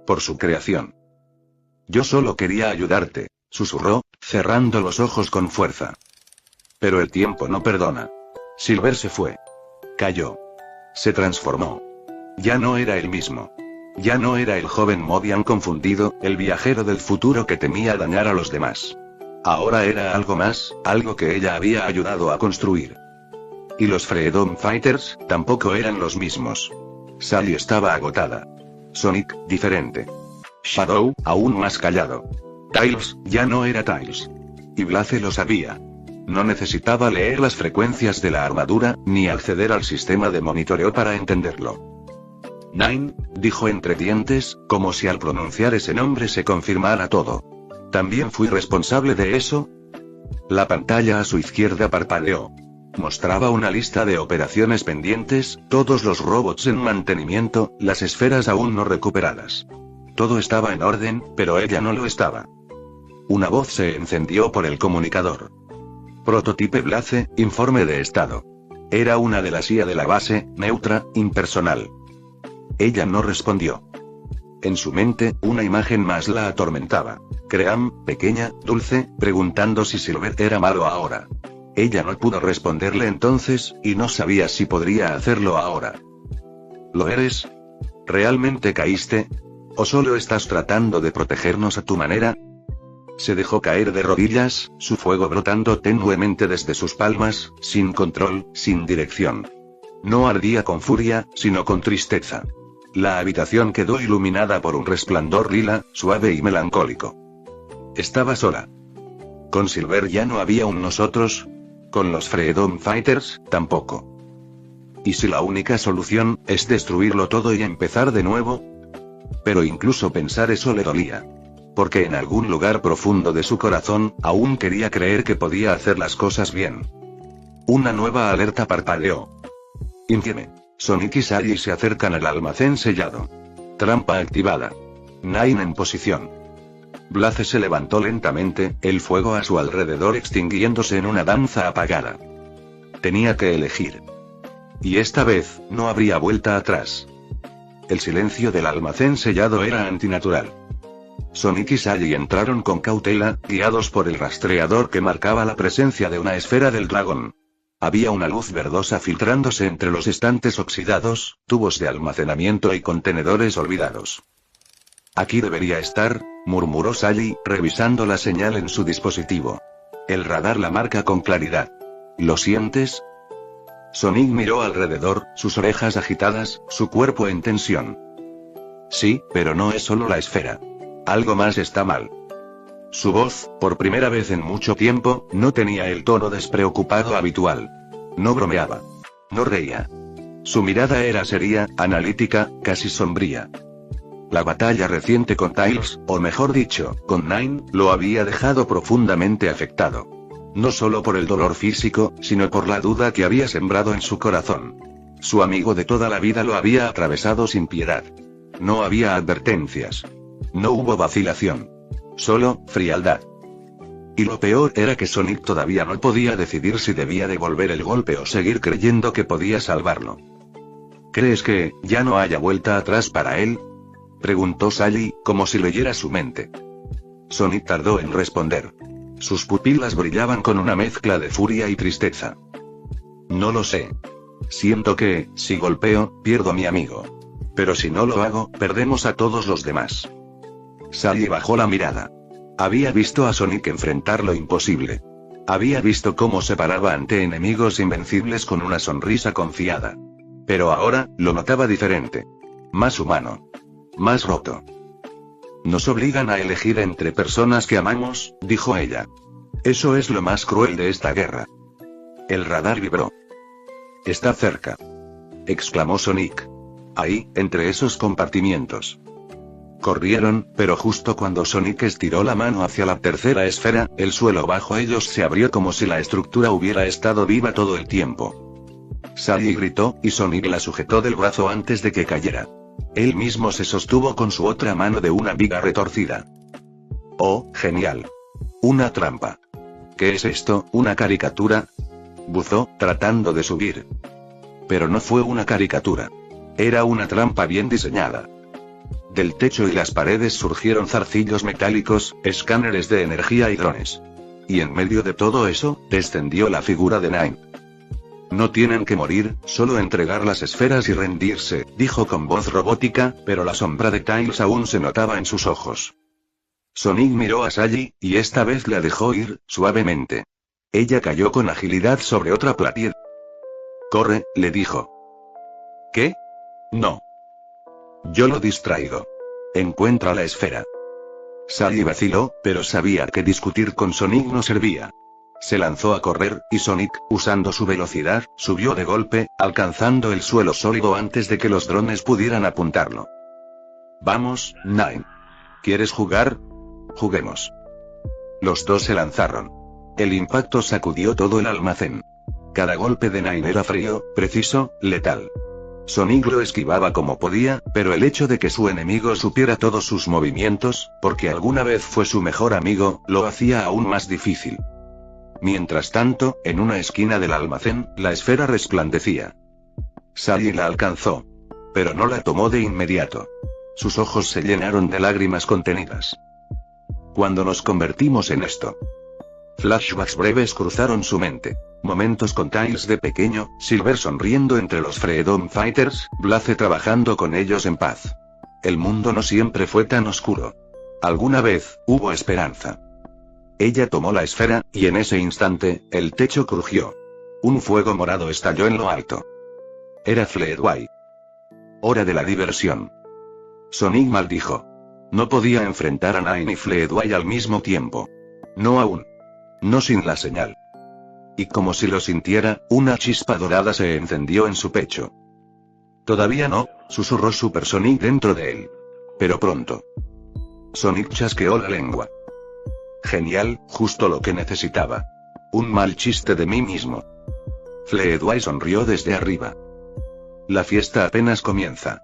Por su creación. Yo solo quería ayudarte, susurró, cerrando los ojos con fuerza. Pero el tiempo no perdona. Silver se fue. Cayó. Se transformó. Ya no era el mismo. Ya no era el joven Mobian confundido, el viajero del futuro que temía dañar a los demás. Ahora era algo más, algo que ella había ayudado a construir. Y los Freedom Fighters, tampoco eran los mismos. Sally estaba agotada. Sonic, diferente. Shadow, aún más callado. Tails, ya no era Tails. Y Blaze lo sabía. No necesitaba leer las frecuencias de la armadura, ni acceder al sistema de monitoreo para entenderlo. Nine, dijo entre dientes, como si al pronunciar ese nombre se confirmara todo. ¿También fui responsable de eso? La pantalla a su izquierda parpadeó. Mostraba una lista de operaciones pendientes, todos los robots en mantenimiento, las esferas aún no recuperadas. Todo estaba en orden, pero ella no lo estaba. Una voz se encendió por el comunicador. Prototipe Blaze, informe de estado. Era una de las IA de la base, neutra, impersonal. Ella no respondió. En su mente, una imagen más la atormentaba. Cream, pequeña, dulce, preguntando si Silver era malo ahora. Ella no pudo responderle entonces, y no sabía si podría hacerlo ahora. ¿Lo eres? ¿Realmente caíste? ¿O solo estás tratando de protegernos a tu manera? Se dejó caer de rodillas, su fuego brotando tenuemente desde sus palmas, sin control, sin dirección. No ardía con furia, sino con tristeza. La habitación quedó iluminada por un resplandor lila, suave y melancólico. Estaba sola. Con Silver ya no había un nosotros. Con los Freedom Fighters, tampoco. ¿Y si la única solución es destruirlo todo y empezar de nuevo? Pero incluso pensar eso le dolía. Porque en algún lugar profundo de su corazón, aún quería creer que podía hacer las cosas bien. Una nueva alerta parpadeó. Infieme. Sonic y Sally se acercan al almacén sellado. Trampa activada. Nine en posición. Blaze se levantó lentamente, el fuego a su alrededor extinguiéndose en una danza apagada. Tenía que elegir. Y esta vez, no habría vuelta atrás. El silencio del almacén sellado era antinatural. Sonic y Sally entraron con cautela, guiados por el rastreador que marcaba la presencia de una esfera del dragón. Había una luz verdosa filtrándose entre los estantes oxidados, tubos de almacenamiento y contenedores olvidados. Aquí debería estar, murmuró Sally, revisando la señal en su dispositivo. El radar la marca con claridad. ¿Lo sientes? Sonic miró alrededor, sus orejas agitadas, su cuerpo en tensión. Sí, pero no es solo la esfera. Algo más está mal. Su voz, por primera vez en mucho tiempo, no tenía el tono despreocupado habitual. No bromeaba. No reía. Su mirada era seria, analítica, casi sombría. La batalla reciente con Tails, o mejor dicho, con Nine, lo había dejado profundamente afectado. No solo por el dolor físico, sino por la duda que había sembrado en su corazón. Su amigo de toda la vida lo había atravesado sin piedad. No había advertencias. No hubo vacilación. Solo, frialdad. Y lo peor era que Sonic todavía no podía decidir si debía devolver el golpe o seguir creyendo que podía salvarlo. ¿Crees que ya no haya vuelta atrás para él?, preguntó Sally, como si leyera su mente. Sonic tardó en responder. Sus pupilas brillaban con una mezcla de furia y tristeza. No lo sé. Siento que, si golpeo, pierdo a mi amigo. Pero si no lo hago, perdemos a todos los demás. Sally bajó la mirada. Había visto a Sonic enfrentar lo imposible. Había visto cómo se paraba ante enemigos invencibles con una sonrisa confiada. Pero ahora, lo notaba diferente. Más humano. Más roto. Nos obligan a elegir entre personas que amamos, dijo ella. Eso es lo más cruel de esta guerra. El radar vibró. Está cerca, exclamó Sonic. Ahí, entre esos compartimientos. Corrieron, pero justo cuando Sonic estiró la mano hacia la tercera esfera, el suelo bajo ellos se abrió como si la estructura hubiera estado viva todo el tiempo. Sally gritó, y Sonic la sujetó del brazo antes de que cayera. Él mismo se sostuvo con su otra mano de una viga retorcida. ¡Oh, genial! Una trampa. ¿Qué es esto, una caricatura?, buzó, tratando de subir. Pero no fue una caricatura. Era una trampa bien diseñada. Del techo y las paredes surgieron zarcillos metálicos, escáneres de energía y drones. Y en medio de todo eso, descendió la figura de Nine. No tienen que morir, solo entregar las esferas y rendirse, dijo con voz robótica, pero la sombra de Tails aún se notaba en sus ojos. Sonic miró a Sally, y esta vez la dejó ir, suavemente. Ella cayó con agilidad sobre otra platir. «Corre», le dijo. «¿Qué? No. Yo lo distraigo. Encuentra la esfera». Sally vaciló, pero sabía que discutir con Sonic no servía. Se lanzó a correr, y Sonic, usando su velocidad, subió de golpe, alcanzando el suelo sólido antes de que los drones pudieran apuntarlo. «Vamos, Nine. ¿Quieres jugar? Juguemos». Los dos se lanzaron. El impacto sacudió todo el almacén. Cada golpe de Nine era frío, preciso, letal. Sonic lo esquivaba como podía, pero el hecho de que su enemigo supiera todos sus movimientos, porque alguna vez fue su mejor amigo, lo hacía aún más difícil. Mientras tanto, en una esquina del almacén, la esfera resplandecía. Sally la alcanzó. Pero no la tomó de inmediato. Sus ojos se llenaron de lágrimas contenidas. Cuando nos convertimos en esto. Flashbacks breves cruzaron su mente. Momentos con Tails de pequeño, Silver sonriendo entre los Freedom Fighters, Blaze trabajando con ellos en paz. El mundo no siempre fue tan oscuro. Alguna vez, hubo esperanza. Ella tomó la esfera, y en ese instante, el techo crujió. Un fuego morado estalló en lo alto. Era Fleetway. Hora de la diversión. Sonic maldijo. No podía enfrentar a Nine y Fleetway al mismo tiempo. No aún. No sin la señal. Y como si lo sintiera, una chispa dorada se encendió en su pecho. Todavía no, susurró Super Sonic dentro de él. Pero pronto. Sonic chasqueó la lengua. Genial, justo lo que necesitaba. Un mal chiste de mí mismo. Fleetway sonrió desde arriba. La fiesta apenas comienza.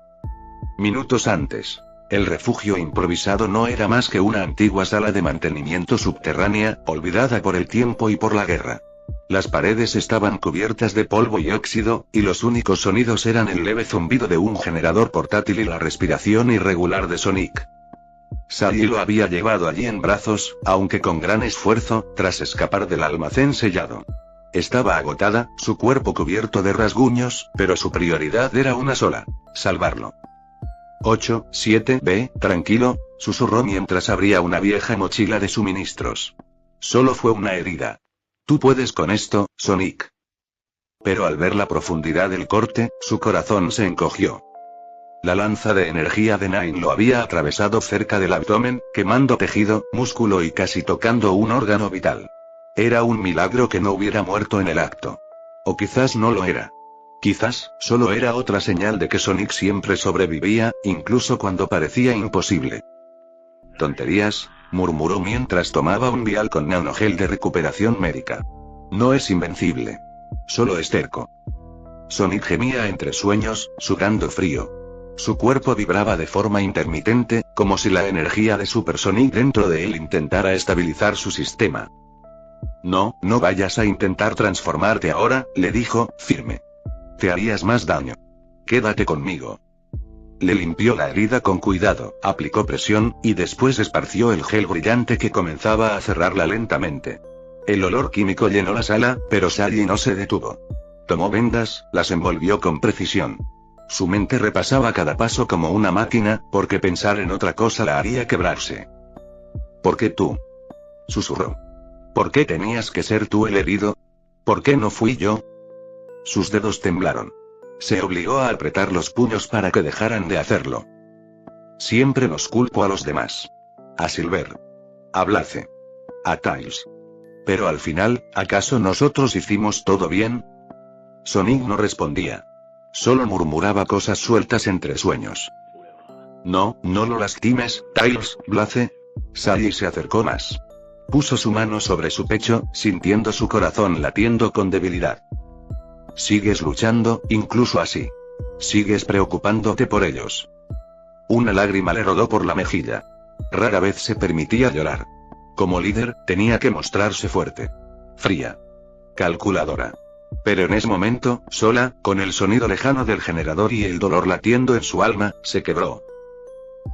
Minutos antes. El refugio improvisado no era más que una antigua sala de mantenimiento subterránea, olvidada por el tiempo y por la guerra. Las paredes estaban cubiertas de polvo y óxido, y los únicos sonidos eran el leve zumbido de un generador portátil y la respiración irregular de Sonic. Sally lo había llevado allí en brazos, aunque con gran esfuerzo, tras escapar del almacén sellado. Estaba agotada, su cuerpo cubierto de rasguños, pero su prioridad era una sola: salvarlo. 7, tranquilo, susurró mientras abría una vieja mochila de suministros. Solo fue una herida. Tú puedes con esto, Sonic. Pero al ver la profundidad del corte, su corazón se encogió. La lanza de energía de Nine lo había atravesado cerca del abdomen, quemando tejido, músculo y casi tocando un órgano vital. Era un milagro que no hubiera muerto en el acto. O quizás no lo era. Quizás, solo era otra señal de que Sonic siempre sobrevivía, incluso cuando parecía imposible. Tonterías, murmuró mientras tomaba un vial con nanogel de recuperación médica. No es invencible. Solo es terco. Sonic gemía entre sueños, sudando frío. Su cuerpo vibraba de forma intermitente, como si la energía de Super Sonic dentro de él intentara estabilizar su sistema. No, no vayas a intentar transformarte ahora, le dijo, firme. Te harías más daño. Quédate conmigo. Le limpió la herida con cuidado, aplicó presión, y después esparció el gel brillante que comenzaba a cerrarla lentamente. El olor químico llenó la sala, pero Sally no se detuvo. Tomó vendas, las envolvió con precisión. Su mente repasaba cada paso como una máquina, porque pensar en otra cosa la haría quebrarse. ¿Por qué tú? Susurró. ¿Por qué tenías que ser tú el herido? ¿Por qué no fui yo? Sus dedos temblaron. Se obligó a apretar los puños para que dejaran de hacerlo. Siempre nos culpo a los demás. A Silver. A Blaze. A Tails. Pero al final, ¿acaso nosotros hicimos todo bien? Sonic no respondía. Solo murmuraba cosas sueltas entre sueños. No, no lo lastimes, Tails, Blaze. Sally se acercó más. Puso su mano sobre su pecho, sintiendo su corazón latiendo con debilidad. Sigues luchando, incluso así. Sigues preocupándote por ellos. Una lágrima le rodó por la mejilla. Rara vez se permitía llorar. Como líder, tenía que mostrarse fuerte. Fría. Calculadora. Pero en ese momento, sola, con el sonido lejano del generador y el dolor latiendo en su alma, se quebró.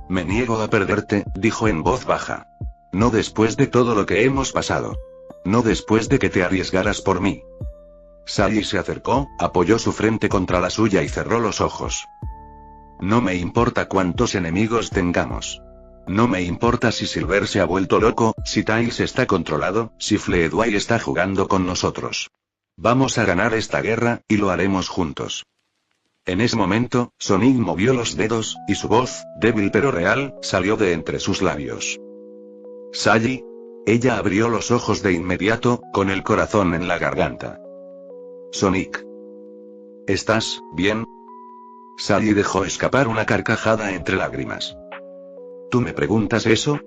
Me niego a perderte, dijo en voz baja. No después de todo lo que hemos pasado. No después de que te arriesgaras por mí. Sally se acercó, apoyó su frente contra la suya y cerró los ojos. No me importa cuántos enemigos tengamos. No me importa si Silver se ha vuelto loco, si Tails está controlado, si Fleetway está jugando con nosotros. Vamos a ganar esta guerra, y lo haremos juntos. En ese momento, Sonic movió los dedos, y su voz, débil pero real, salió de entre sus labios. Sally. Ella abrió los ojos de inmediato, con el corazón en la garganta. Sonic. ¿Estás bien? Sally dejó escapar una carcajada entre lágrimas. ¿Tú me preguntas eso?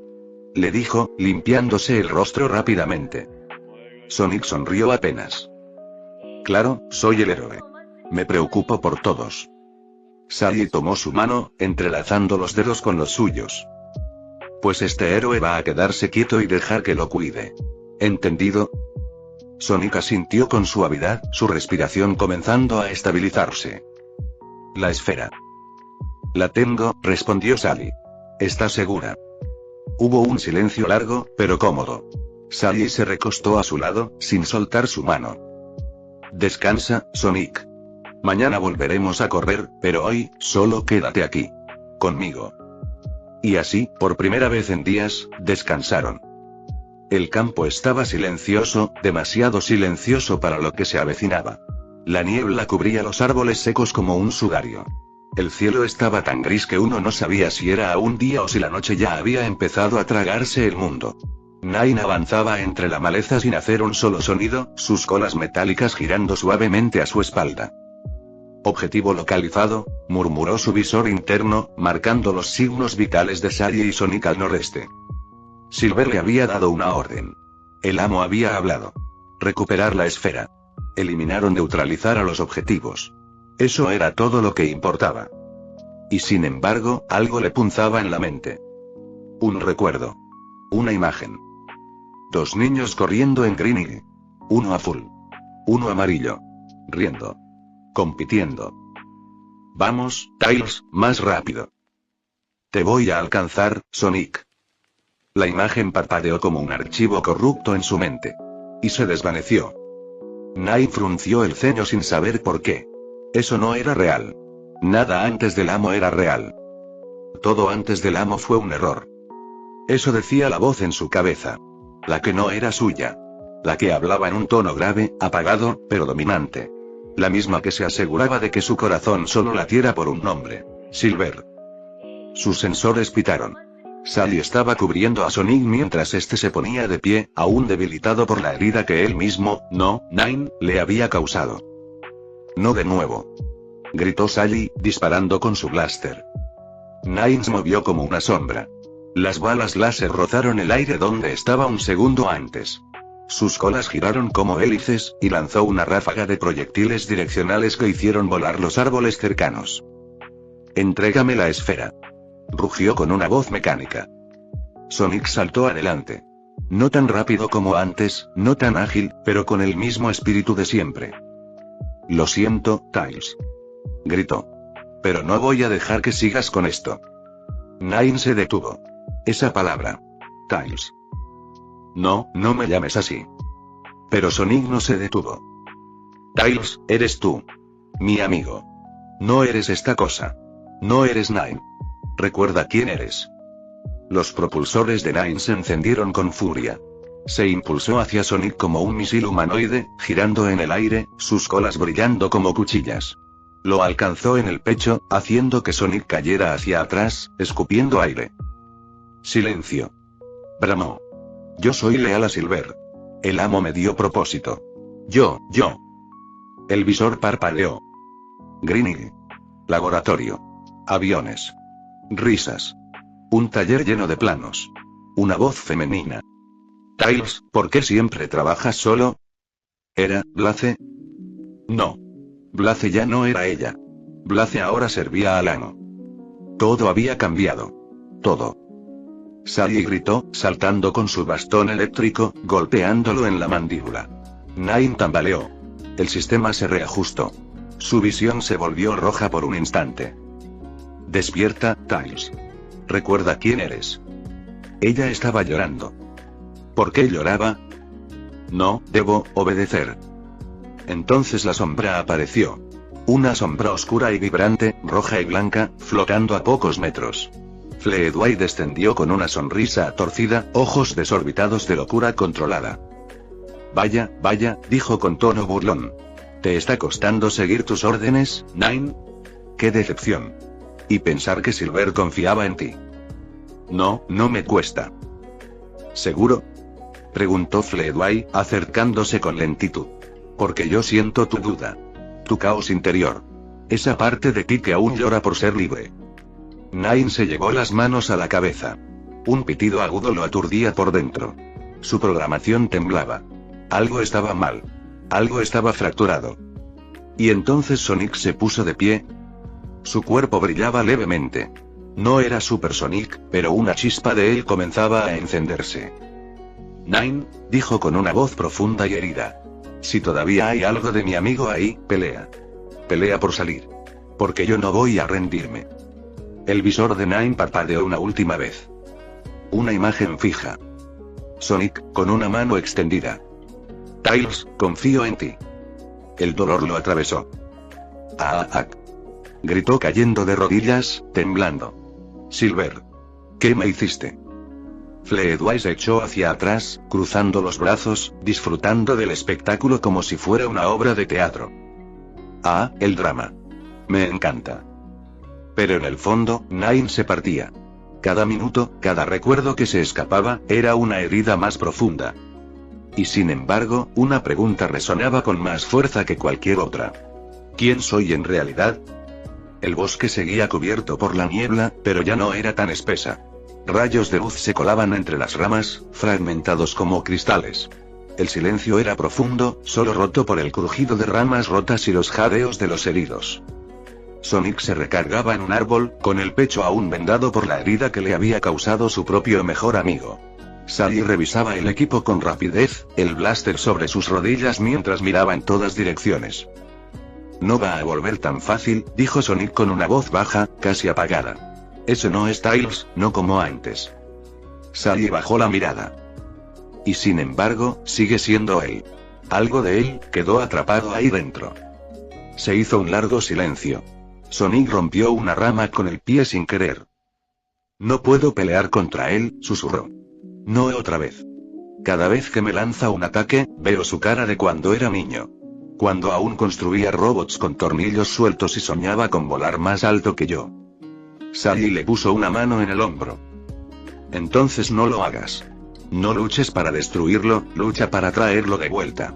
Le dijo, limpiándose el rostro rápidamente. Sonic sonrió apenas. Claro, soy el héroe. Me preocupo por todos. Sally tomó su mano, entrelazando los dedos con los suyos. Pues este héroe va a quedarse quieto y dejar que lo cuide. ¿Entendido? Sonic asintió con suavidad, su respiración comenzando a estabilizarse. La esfera. La tengo, respondió Sally. ¿Estás segura? Hubo un silencio largo, pero cómodo. Sally se recostó a su lado, sin soltar su mano. Descansa, Sonic. Mañana volveremos a correr, pero hoy, solo quédate aquí. Conmigo. Y así, por primera vez en días, descansaron. El campo estaba silencioso, demasiado silencioso para lo que se avecinaba. La niebla cubría los árboles secos como un sudario. El cielo estaba tan gris que uno no sabía si era aún día o si la noche ya había empezado a tragarse el mundo. Nine avanzaba entre la maleza sin hacer un solo sonido, sus colas metálicas girando suavemente a su espalda. Objetivo localizado, murmuró su visor interno, marcando los signos vitales de Sally y Sonic al noreste. Silver le había dado una orden. El amo había hablado. Recuperar la esfera. Eliminar o neutralizar a los objetivos. Eso era todo lo que importaba. Y sin embargo, algo le punzaba en la mente. Un recuerdo. Una imagen. 2 niños corriendo en Green. Uno azul. Uno amarillo. Riendo. Compitiendo. Vamos, Tails, más rápido. Te voy a alcanzar, Sonic. La imagen parpadeó como un archivo corrupto en su mente. Y se desvaneció. Nine frunció el ceño sin saber por qué. Eso no era real. Nada antes del amo era real. Todo antes del amo fue un error. Eso decía la voz en su cabeza. La que no era suya. La que hablaba en un tono grave, apagado, pero dominante. La misma que se aseguraba de que su corazón solo latiera por un nombre. Silver. Sus sensores pitaron. Sally estaba cubriendo a Sonic mientras este se ponía de pie, aún debilitado por la herida que él mismo, Nine, le había causado. No de nuevo. Gritó Sally, disparando con su blaster. Nine se movió como una sombra. Las balas láser rozaron el aire donde estaba un segundo antes. Sus colas giraron como hélices, y lanzó una ráfaga de proyectiles direccionales que hicieron volar los árboles cercanos. Entrégame la esfera. Rugió con una voz mecánica. Sonic saltó adelante. No tan rápido como antes, no tan ágil, pero con el mismo espíritu de siempre. Lo siento, Tails. Gritó. Pero no voy a dejar que sigas con esto. Nine se detuvo. Esa palabra. Tails. No, no me llames así. Pero Sonic no se detuvo. Tails, eres tú. Mi amigo. No eres esta cosa. No eres Nine. Recuerda quién eres. Los propulsores de Nine se encendieron con furia. Se impulsó hacia Sonic como un misil humanoide, girando en el aire, sus colas brillando como cuchillas. Lo alcanzó en el pecho, haciendo que Sonic cayera hacia atrás, escupiendo aire. Silencio. Bramó. Yo soy leal a Silver. El amo me dio propósito. Yo. El visor parpadeó. Green. Laboratorio. Aviones. Risas. Un taller lleno de planos. Una voz femenina. Tails, ¿por qué siempre trabajas solo? ¿Era Blaze? No. Blaze ya no era ella. Blaze ahora servía al amo. Todo había cambiado. Todo. Sally gritó, saltando con su bastón eléctrico, golpeándolo en la mandíbula. Nine tambaleó. El sistema se reajustó. Su visión se volvió roja por un instante. Despierta, Tails. Recuerda quién eres. Ella estaba llorando. ¿Por qué lloraba? No, debo obedecer. Entonces la sombra apareció. Una sombra oscura y vibrante, roja y blanca, flotando a pocos metros. Fleetway descendió con una sonrisa torcida, ojos desorbitados de locura controlada. Vaya, dijo con tono burlón. ¿Te está costando seguir tus órdenes, Nine? ¡Qué decepción! Y pensar que Silver confiaba en ti. No, no me cuesta. ¿Seguro? Preguntó Fleetway, acercándose con lentitud. Porque yo siento tu duda. Tu caos interior. Esa parte de ti que aún llora por ser libre. Nine se llevó las manos a la cabeza. Un pitido agudo lo aturdía por dentro. Su programación temblaba. Algo estaba mal. Algo estaba fracturado. Y entonces Sonic se puso de pie. Su cuerpo brillaba levemente. No era Super Sonic, pero una chispa de él comenzaba a encenderse. Nine, dijo con una voz profunda y herida. Si todavía hay algo de mi amigo ahí, pelea. Pelea por salir. Porque yo no voy a rendirme. El visor de Nine parpadeó una última vez. Una imagen fija. Sonic, con una mano extendida. Tails, confío en ti. El dolor lo atravesó. Gritó cayendo de rodillas, temblando. Silver. ¿Qué me hiciste? Fleetway se echó hacia atrás, cruzando los brazos, disfrutando del espectáculo como si fuera una obra de teatro. El drama. Me encanta. Pero en el fondo, Nine se partía. Cada minuto, cada recuerdo que se escapaba, era una herida más profunda. Y sin embargo, una pregunta resonaba con más fuerza que cualquier otra. ¿Quién soy en realidad? El bosque seguía cubierto por la niebla, pero ya no era tan espesa. Rayos de luz se colaban entre las ramas, fragmentados como cristales. El silencio era profundo, solo roto por el crujido de ramas rotas y los jadeos de los heridos. Sonic se recargaba en un árbol, con el pecho aún vendado por la herida que le había causado su propio mejor amigo. Sally revisaba el equipo con rapidez, el blaster sobre sus rodillas mientras miraba en todas direcciones. No va a volver tan fácil, dijo Sonic con una voz baja, casi apagada. Eso no es Tails, no como antes. Sally bajó la mirada. Y sin embargo, sigue siendo él. Algo de él quedó atrapado ahí dentro. Se hizo un largo silencio. Sonic rompió una rama con el pie sin querer. No puedo pelear contra él, susurró. No otra vez. Cada vez que me lanza un ataque, veo su cara de cuando era niño. Cuando aún construía robots con tornillos sueltos y soñaba con volar más alto que yo. Sally le puso una mano en el hombro. Entonces no lo hagas. No luches para destruirlo, lucha para traerlo de vuelta.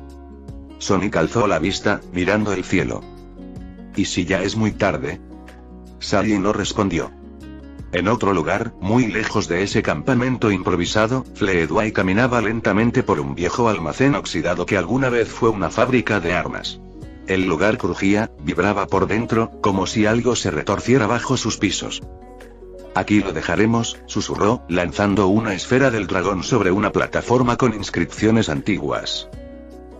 Sonic alzó la vista, mirando el cielo. ¿Y si ya es muy tarde? Sally no respondió. En otro lugar, muy lejos de ese campamento improvisado, Fleetway caminaba lentamente por un viejo almacén oxidado que alguna vez fue una fábrica de armas. El lugar crujía, vibraba por dentro, como si algo se retorciera bajo sus pisos. Aquí lo dejaremos, susurró, lanzando una esfera del dragón sobre una plataforma con inscripciones antiguas.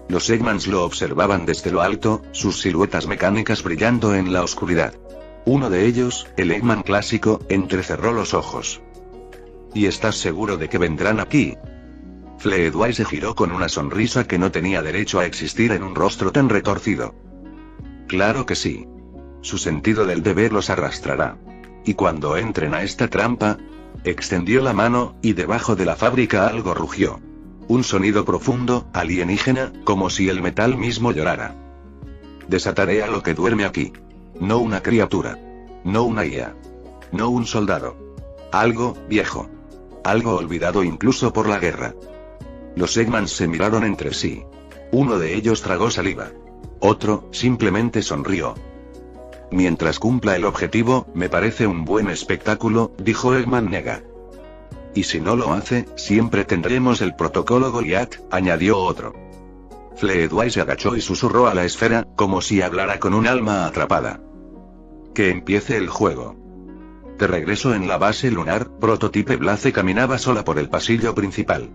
Los Eggmans lo observaban desde lo alto, sus siluetas mecánicas brillando en la oscuridad. Uno de ellos, el Eggman clásico, entrecerró los ojos. ¿Y estás seguro de que vendrán aquí? Fleetway se giró con una sonrisa que no tenía derecho a existir en un rostro tan retorcido. Claro que sí. Su sentido del deber los arrastrará. Y cuando entren a esta trampa, extendió la mano, y debajo de la fábrica algo rugió. Un sonido profundo, alienígena, como si el metal mismo llorara. Desataré a lo que duerme aquí. No una criatura. No una IA. No un soldado. Algo viejo. Algo olvidado incluso por la guerra. Los Eggmans se miraron entre sí. Uno de ellos tragó saliva. Otro, simplemente sonrió. Mientras cumpla el objetivo, me parece un buen espectáculo, dijo Eggman Nega. Y si no lo hace, siempre tendremos el protocolo Goliath, añadió otro. Fleetway se agachó y susurró a la esfera, como si hablara con un alma atrapada. Que empiece el juego. De regreso en la base lunar, Prototype Blaze caminaba sola por el pasillo principal.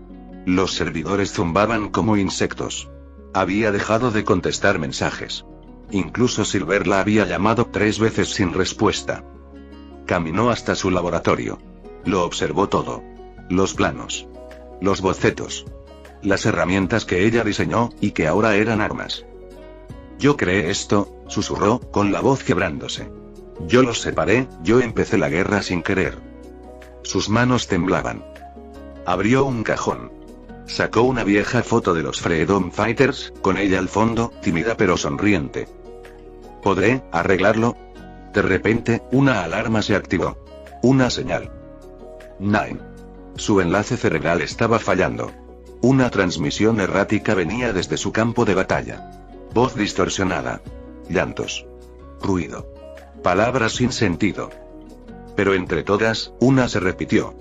Los servidores zumbaban como insectos. Había dejado de contestar mensajes. Incluso Silver la había llamado 3 veces sin respuesta. Caminó hasta su laboratorio. Lo observó todo. Los planos. Los bocetos. Las herramientas que ella diseñó, y que ahora eran armas. Yo creé esto, susurró, con la voz quebrándose. Yo los separé, yo empecé la guerra sin querer. Sus manos temblaban. Abrió un cajón. Sacó una vieja foto de los Freedom Fighters, con ella al fondo, tímida pero sonriente. ¿Podré arreglarlo? De repente, una alarma se activó. Una señal. 9. Su enlace cerebral estaba fallando. Una transmisión errática venía desde su campo de batalla. Voz distorsionada. Llantos. Ruido. Palabras sin sentido. Pero entre todas, una se repitió.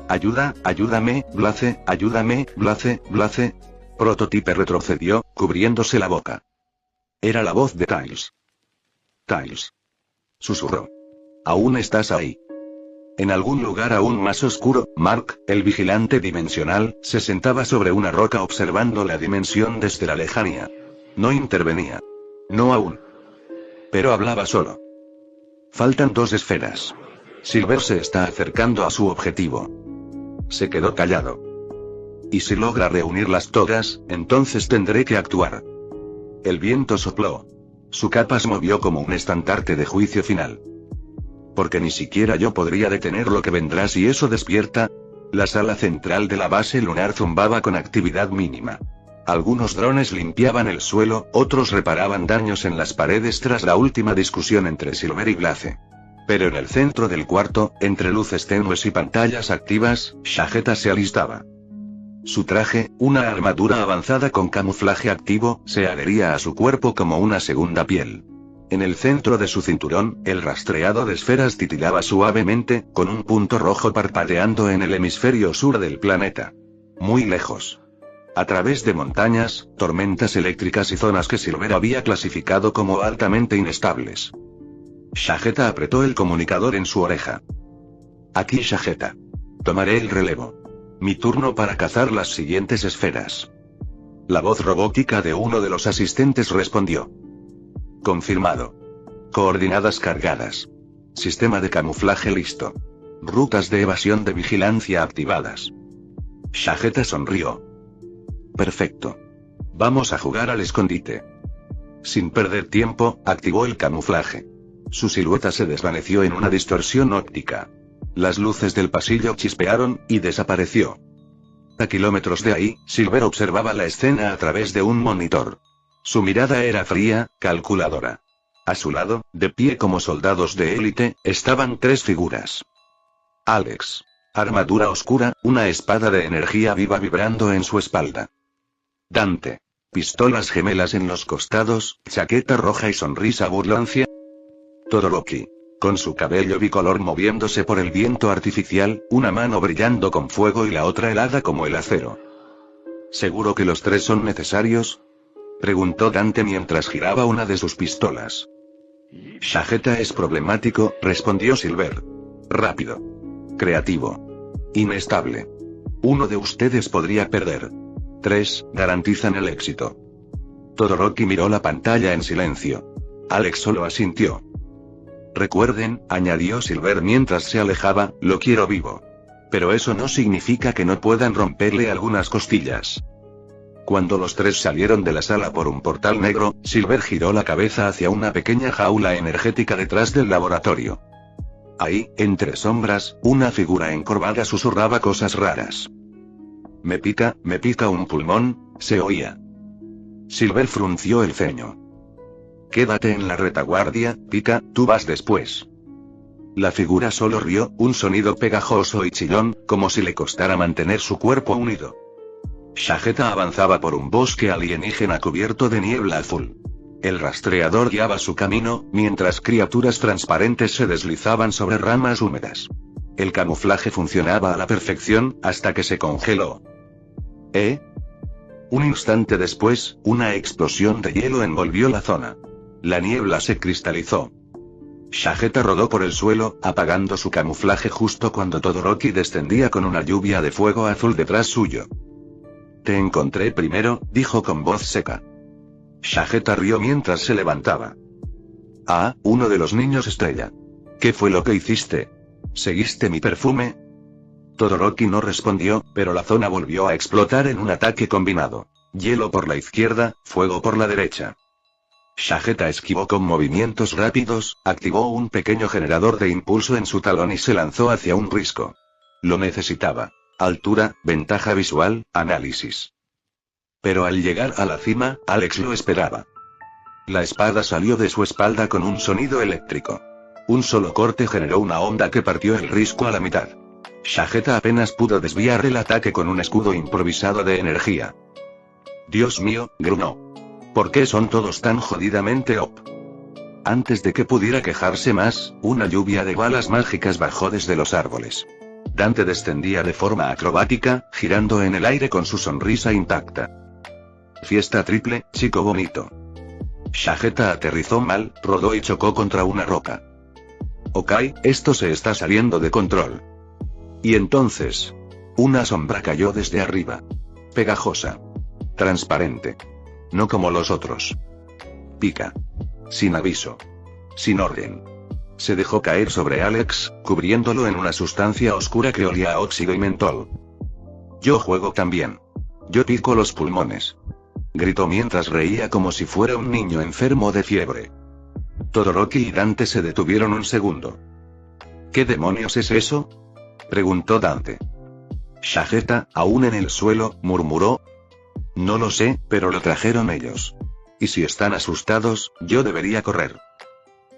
Ayuda, ayúdame, Blaze, ayúdame, Blaze, Blaze. Prototype retrocedió, cubriéndose la boca. Era la voz de Tails. Tails. Susurró. Aún estás ahí. En algún lugar aún más oscuro, Mark, el vigilante dimensional, se sentaba sobre una roca observando la dimensión desde la lejanía. No intervenía. No aún. Pero hablaba solo. Faltan 2 esferas. Silver se está acercando a su objetivo. Se quedó callado. Y si logra reunirlas todas, entonces tendré que actuar. El viento sopló. Su capa se movió como un estandarte de juicio final. Porque ni siquiera yo podría detener lo que vendrá si eso despierta. La sala central de la base lunar zumbaba con actividad mínima. Algunos drones limpiaban el suelo, otros reparaban daños en las paredes tras la última discusión entre Silver y Blaze. Pero en el centro del cuarto, entre luces tenues y pantallas activas, Shageta se alistaba. Su traje, una armadura avanzada con camuflaje activo, se adhería a su cuerpo como una segunda piel. En el centro de su cinturón, el rastreado de esferas titilaba suavemente, con un punto rojo parpadeando en el hemisferio sur del planeta. Muy lejos. A través de montañas, tormentas eléctricas y zonas que Silver había clasificado como altamente inestables. Shageta apretó el comunicador en su oreja. Aquí Shageta. Tomaré el relevo. Mi turno para cazar las siguientes esferas. La voz robótica de uno de los asistentes respondió. Confirmado. Coordenadas cargadas. Sistema de camuflaje listo. Rutas de evasión de vigilancia activadas. Shageta sonrió. Perfecto. Vamos a jugar al escondite. Sin perder tiempo, activó el camuflaje. Su silueta se desvaneció en una distorsión óptica. Las luces del pasillo chispearon, y desapareció. A kilómetros de ahí, Silver observaba la escena a través de un monitor. Su mirada era fría, calculadora. A su lado, de pie como soldados de élite, estaban 3 figuras. Alex. Armadura oscura, una espada de energía viva vibrando en su espalda. Dante. Pistolas gemelas en los costados, chaqueta roja y sonrisa burlancia. Todoroki. Con su cabello bicolor moviéndose por el viento artificial, una mano brillando con fuego y la otra helada como el acero. ¿Seguro que los 3 son necesarios? Preguntó Dante mientras giraba una de sus pistolas. Shageta es problemático, respondió Silver. rápido, creativo, inestable. Uno de ustedes podría perder. 3 garantizan el éxito. Todoroki miró la pantalla en silencio. Alex solo asintió. Recuerden, añadió Silver mientras se alejaba, lo quiero vivo. Pero eso no significa que no puedan romperle algunas costillas. Cuando los 3 salieron de la sala por un portal negro, Silver giró la cabeza hacia una pequeña jaula energética detrás del laboratorio. Ahí, entre sombras, una figura encorvada susurraba cosas raras. Me pica un pulmón, se oía. Silver frunció el ceño. Quédate en la retaguardia, Pika, tú vas después. La figura solo rió, un sonido pegajoso y chillón, como si le costara mantener su cuerpo unido. Shageta avanzaba por un bosque alienígena cubierto de niebla azul. El rastreador guiaba su camino, mientras criaturas transparentes se deslizaban sobre ramas húmedas. El camuflaje funcionaba a la perfección, hasta que se congeló. Un instante después, una explosión de hielo envolvió la zona. La niebla se cristalizó. Shageta rodó por el suelo, apagando su camuflaje justo cuando Todoroki descendía con una lluvia de fuego azul detrás suyo. Te encontré primero, dijo con voz seca. Shageta rió mientras se levantaba. Ah, uno de los niños estrella. ¿Qué fue lo que hiciste? ¿Seguiste mi perfume? Todoroki no respondió, pero la zona volvió a explotar en un ataque combinado. Hielo por la izquierda, fuego por la derecha. Shageta esquivó con movimientos rápidos, activó un pequeño generador de impulso en su talón y se lanzó hacia un risco. Lo necesitaba. Altura, ventaja visual, análisis. Pero al llegar a la cima, Alex lo esperaba. La espada salió de su espalda con un sonido eléctrico. Un solo corte generó una onda que partió el risco a la mitad. Shageta apenas pudo desviar el ataque con un escudo improvisado de energía. Dios mío, gruñó. ¿Por qué son todos tan jodidamente OP? Antes de que pudiera quejarse más, una lluvia de balas mágicas bajó desde los árboles. Dante descendía de forma acrobática, girando en el aire con su sonrisa intacta. Fiesta triple, chico bonito. Shageta aterrizó mal, rodó y chocó contra una roca. Ok, esto se está saliendo de control. Y entonces, una sombra cayó desde arriba. Pegajosa. Transparente. No como los otros. Pika. Sin aviso. Sin orden. Se dejó caer sobre Alex, cubriéndolo en una sustancia oscura que olía a óxido y mentol. Yo juego también. Yo pico los pulmones. Gritó mientras reía como si fuera un niño enfermo de fiebre. Todoroki y Dante se detuvieron un segundo. ¿Qué demonios es eso? Preguntó Dante. Shageta, aún en el suelo, murmuró. No lo sé, pero lo trajeron ellos. Y si están asustados, yo debería correr.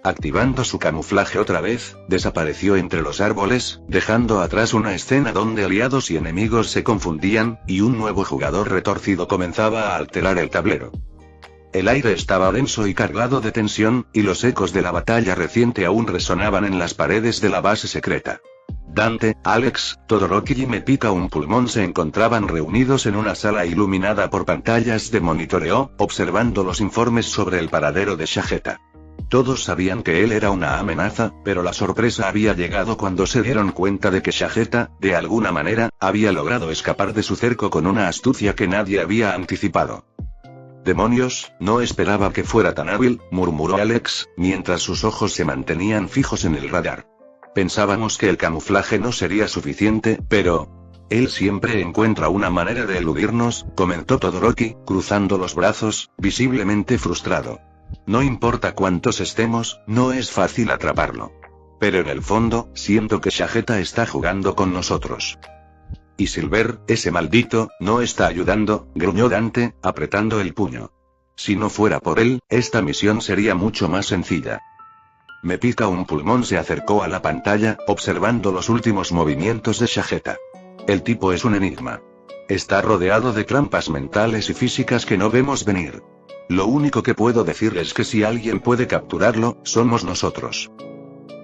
Activando su camuflaje otra vez, desapareció entre los árboles, dejando atrás una escena donde aliados y enemigos se confundían, y un nuevo jugador retorcido comenzaba a alterar el tablero. El aire estaba denso y cargado de tensión, y los ecos de la batalla reciente aún resonaban en las paredes de la base secreta. Dante, Alex, Todoroki y Me pica un pulmón se encontraban reunidos en una sala iluminada por pantallas de monitoreo, observando los informes sobre el paradero de Shageta. Todos sabían que él era una amenaza, pero la sorpresa había llegado cuando se dieron cuenta de que Shageta, de alguna manera, había logrado escapar de su cerco con una astucia que nadie había anticipado. Demonios, no esperaba que fuera tan hábil, murmuró Alex, mientras sus ojos se mantenían fijos en el radar. Pensábamos que el camuflaje no sería suficiente, pero... Él siempre encuentra una manera de eludirnos, comentó Todoroki, cruzando los brazos, visiblemente frustrado. No importa cuántos estemos, no es fácil atraparlo. Pero en el fondo, siento que Shageta está jugando con nosotros. Y Silver, ese maldito, no está ayudando, gruñó Dante, apretando el puño. Si no fuera por él, esta misión sería mucho más sencilla. Me pica un pulmón se acercó a la pantalla, observando los últimos movimientos de Shageta. El tipo es un enigma. Está rodeado de trampas mentales y físicas que no vemos venir. Lo único que puedo decir es que si alguien puede capturarlo, somos nosotros.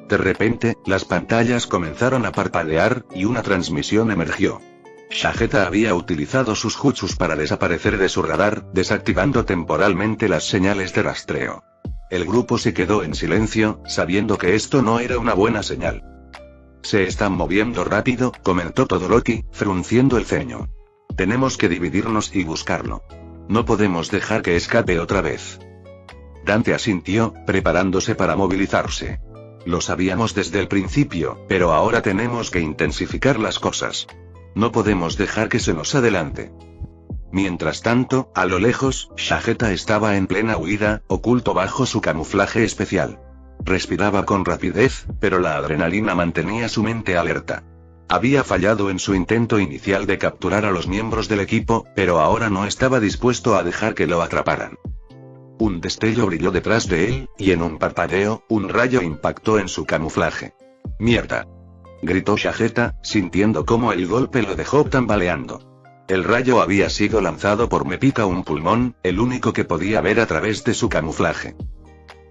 De repente, las pantallas comenzaron a parpadear, y una transmisión emergió. Shageta había utilizado sus jutsus para desaparecer de su radar, desactivando temporalmente las señales de rastreo. El grupo se quedó en silencio, sabiendo que esto no era una buena señal. Se están moviendo rápido, comentó Todoroki, frunciendo el ceño. Tenemos que dividirnos y buscarlo. No podemos dejar que escape otra vez. Dante asintió, preparándose para movilizarse. Lo sabíamos desde el principio, pero ahora tenemos que intensificar las cosas. No podemos dejar que se nos adelante. Mientras tanto, a lo lejos, Sagetá estaba en plena huida, oculto bajo su camuflaje especial. Respiraba con rapidez, pero la adrenalina mantenía su mente alerta. Había fallado en su intento inicial de capturar a los miembros del equipo, pero ahora no estaba dispuesto a dejar que lo atraparan. Un destello brilló detrás de él, y en un parpadeo, un rayo impactó en su camuflaje. ¡Mierda!, gritó Sagetá, sintiendo cómo el golpe lo dejó tambaleando. El rayo había sido lanzado por Me Pica un Pulmón, el único que podía ver a través de su camuflaje.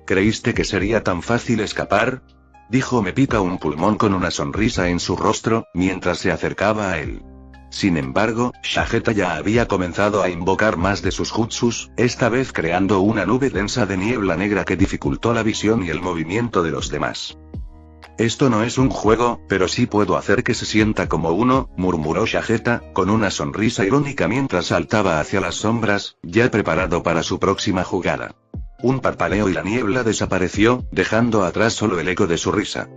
¿Creíste que sería tan fácil escapar?, dijo Me Pica un Pulmón con una sonrisa en su rostro, mientras se acercaba a él. Sin embargo, Sagetá ya había comenzado a invocar más de sus jutsus, esta vez creando una nube densa de niebla negra que dificultó la visión y el movimiento de los demás. Esto no es un juego, pero sí puedo hacer que se sienta como uno, murmuró Sagetá, con una sonrisa irónica mientras saltaba hacia las sombras, ya preparado para su próxima jugada. Un parpadeo y la niebla desapareció, dejando atrás solo el eco de su risa.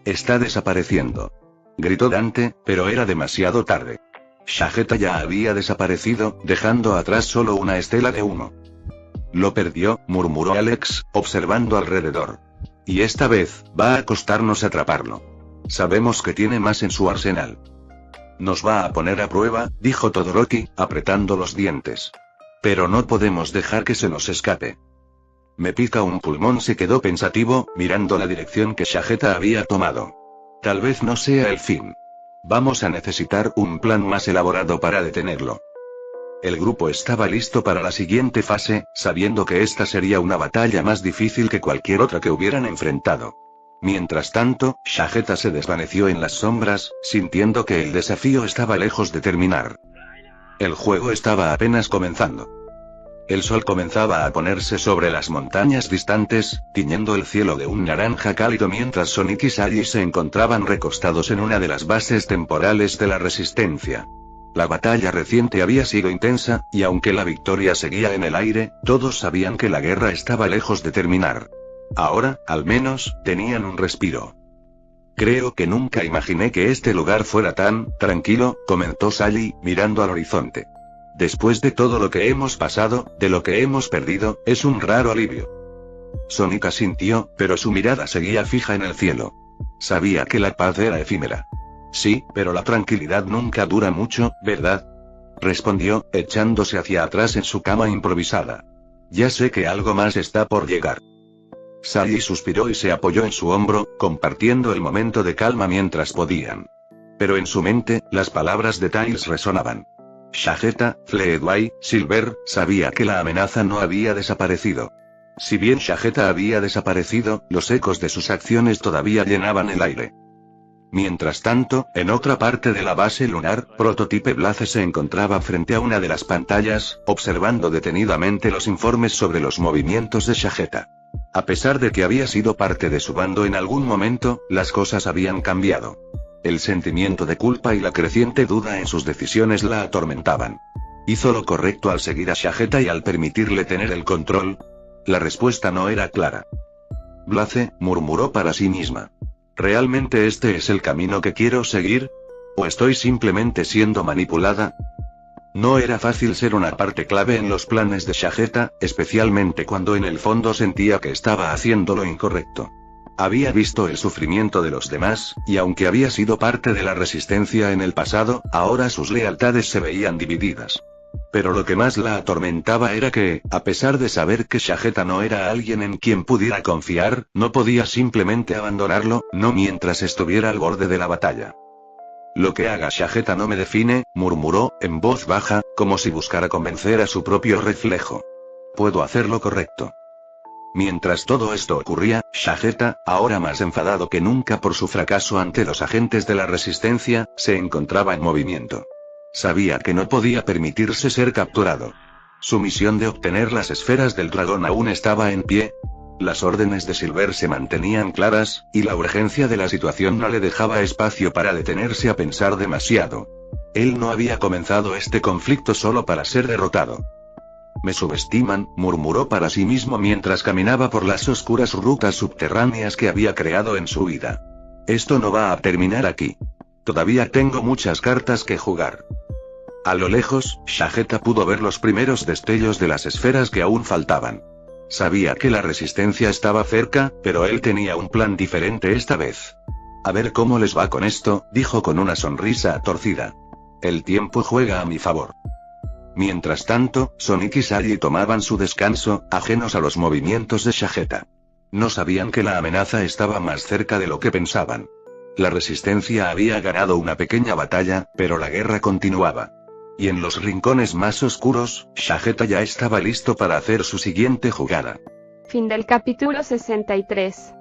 Está desapareciendo, gritó Dante, pero era demasiado tarde. Sagetá ya había desaparecido, dejando atrás solo una estela de humo. Lo perdió, murmuró Alex, observando alrededor. Y esta vez, va a costarnos atraparlo. Sabemos que tiene más en su arsenal. Nos va a poner a prueba, dijo Todoroki, apretando los dientes. Pero no podemos dejar que se nos escape. Me Pica un Pulmón se quedó pensativo, mirando la dirección que Sagetá había tomado. Tal vez no sea el fin. Vamos a necesitar un plan más elaborado para detenerlo. El grupo estaba listo para la siguiente fase, sabiendo que esta sería una batalla más difícil que cualquier otra que hubieran enfrentado. Mientras tanto, Sagetá se desvaneció en las sombras, sintiendo que el desafío estaba lejos de terminar. El juego estaba apenas comenzando. El sol comenzaba a ponerse sobre las montañas distantes, tiñendo el cielo de un naranja cálido mientras Sonic y Sally se encontraban recostados en una de las bases temporales de la Resistencia. La batalla reciente había sido intensa, y aunque la victoria seguía en el aire, todos sabían que la guerra estaba lejos de terminar. Ahora, al menos, tenían un respiro. Creo que nunca imaginé que este lugar fuera tan tranquilo, comentó Sally, mirando al horizonte. Después de todo lo que hemos pasado, de lo que hemos perdido, es un raro alivio. Sonic asintió, pero su mirada seguía fija en el cielo. Sabía que la paz era efímera. Sí, pero la tranquilidad nunca dura mucho, ¿verdad?, respondió, echándose hacia atrás en su cama improvisada. Ya sé que algo más está por llegar. Sally suspiró y se apoyó en su hombro, compartiendo el momento de calma mientras podían. Pero en su mente, las palabras de Tails resonaban. Sagetá, Fleetway, Silver, sabía que la amenaza no había desaparecido. Si bien Sagetá había desaparecido, los ecos de sus acciones todavía llenaban el aire. Mientras tanto, en otra parte de la base lunar, Prototype Blaze se encontraba frente a una de las pantallas, observando detenidamente los informes sobre los movimientos de Sagetá. A pesar de que había sido parte de su bando en algún momento, las cosas habían cambiado. El sentimiento de culpa y la creciente duda en sus decisiones la atormentaban. ¿Hizo lo correcto al seguir a Sagetá y al permitirle tener el control? La respuesta no era clara. Blaze, murmuró para sí misma. ¿Realmente este es el camino que quiero seguir? ¿O estoy simplemente siendo manipulada? No era fácil ser una parte clave en los planes de Sagetá, especialmente cuando en el fondo sentía que estaba haciendo lo incorrecto. Había visto el sufrimiento de los demás, y aunque había sido parte de la resistencia en el pasado, ahora sus lealtades se veían divididas. Pero lo que más la atormentaba era que, a pesar de saber que Sagetá no era alguien en quien pudiera confiar, no podía simplemente abandonarlo, no mientras estuviera al borde de la batalla. Lo que haga Sagetá no me define, murmuró, en voz baja, como si buscara convencer a su propio reflejo. Puedo hacer lo correcto. Mientras todo esto ocurría, Sagetá, ahora más enfadado que nunca por su fracaso ante los agentes de la Resistencia, se encontraba en movimiento. Sabía que no podía permitirse ser capturado. Su misión de obtener las esferas del dragón aún estaba en pie. Las órdenes de Silver se mantenían claras, y la urgencia de la situación no le dejaba espacio para detenerse a pensar demasiado. Él no había comenzado este conflicto solo para ser derrotado. Me subestiman, murmuró para sí mismo mientras caminaba por las oscuras rutas subterráneas que había creado en su vida. Esto no va a terminar aquí. Todavía tengo muchas cartas que jugar. A lo lejos, Shageta pudo ver los primeros destellos de las esferas que aún faltaban. Sabía que la resistencia estaba cerca, pero él tenía un plan diferente esta vez. A ver cómo les va con esto, dijo con una sonrisa torcida. El tiempo juega a mi favor. Mientras tanto, Sonic y Sally tomaban su descanso, ajenos a los movimientos de Shageta. No sabían que la amenaza estaba más cerca de lo que pensaban. La resistencia había ganado una pequeña batalla, pero la guerra continuaba. Y en los rincones más oscuros, Shageta ya estaba listo para hacer su siguiente jugada. Fin del capítulo 63.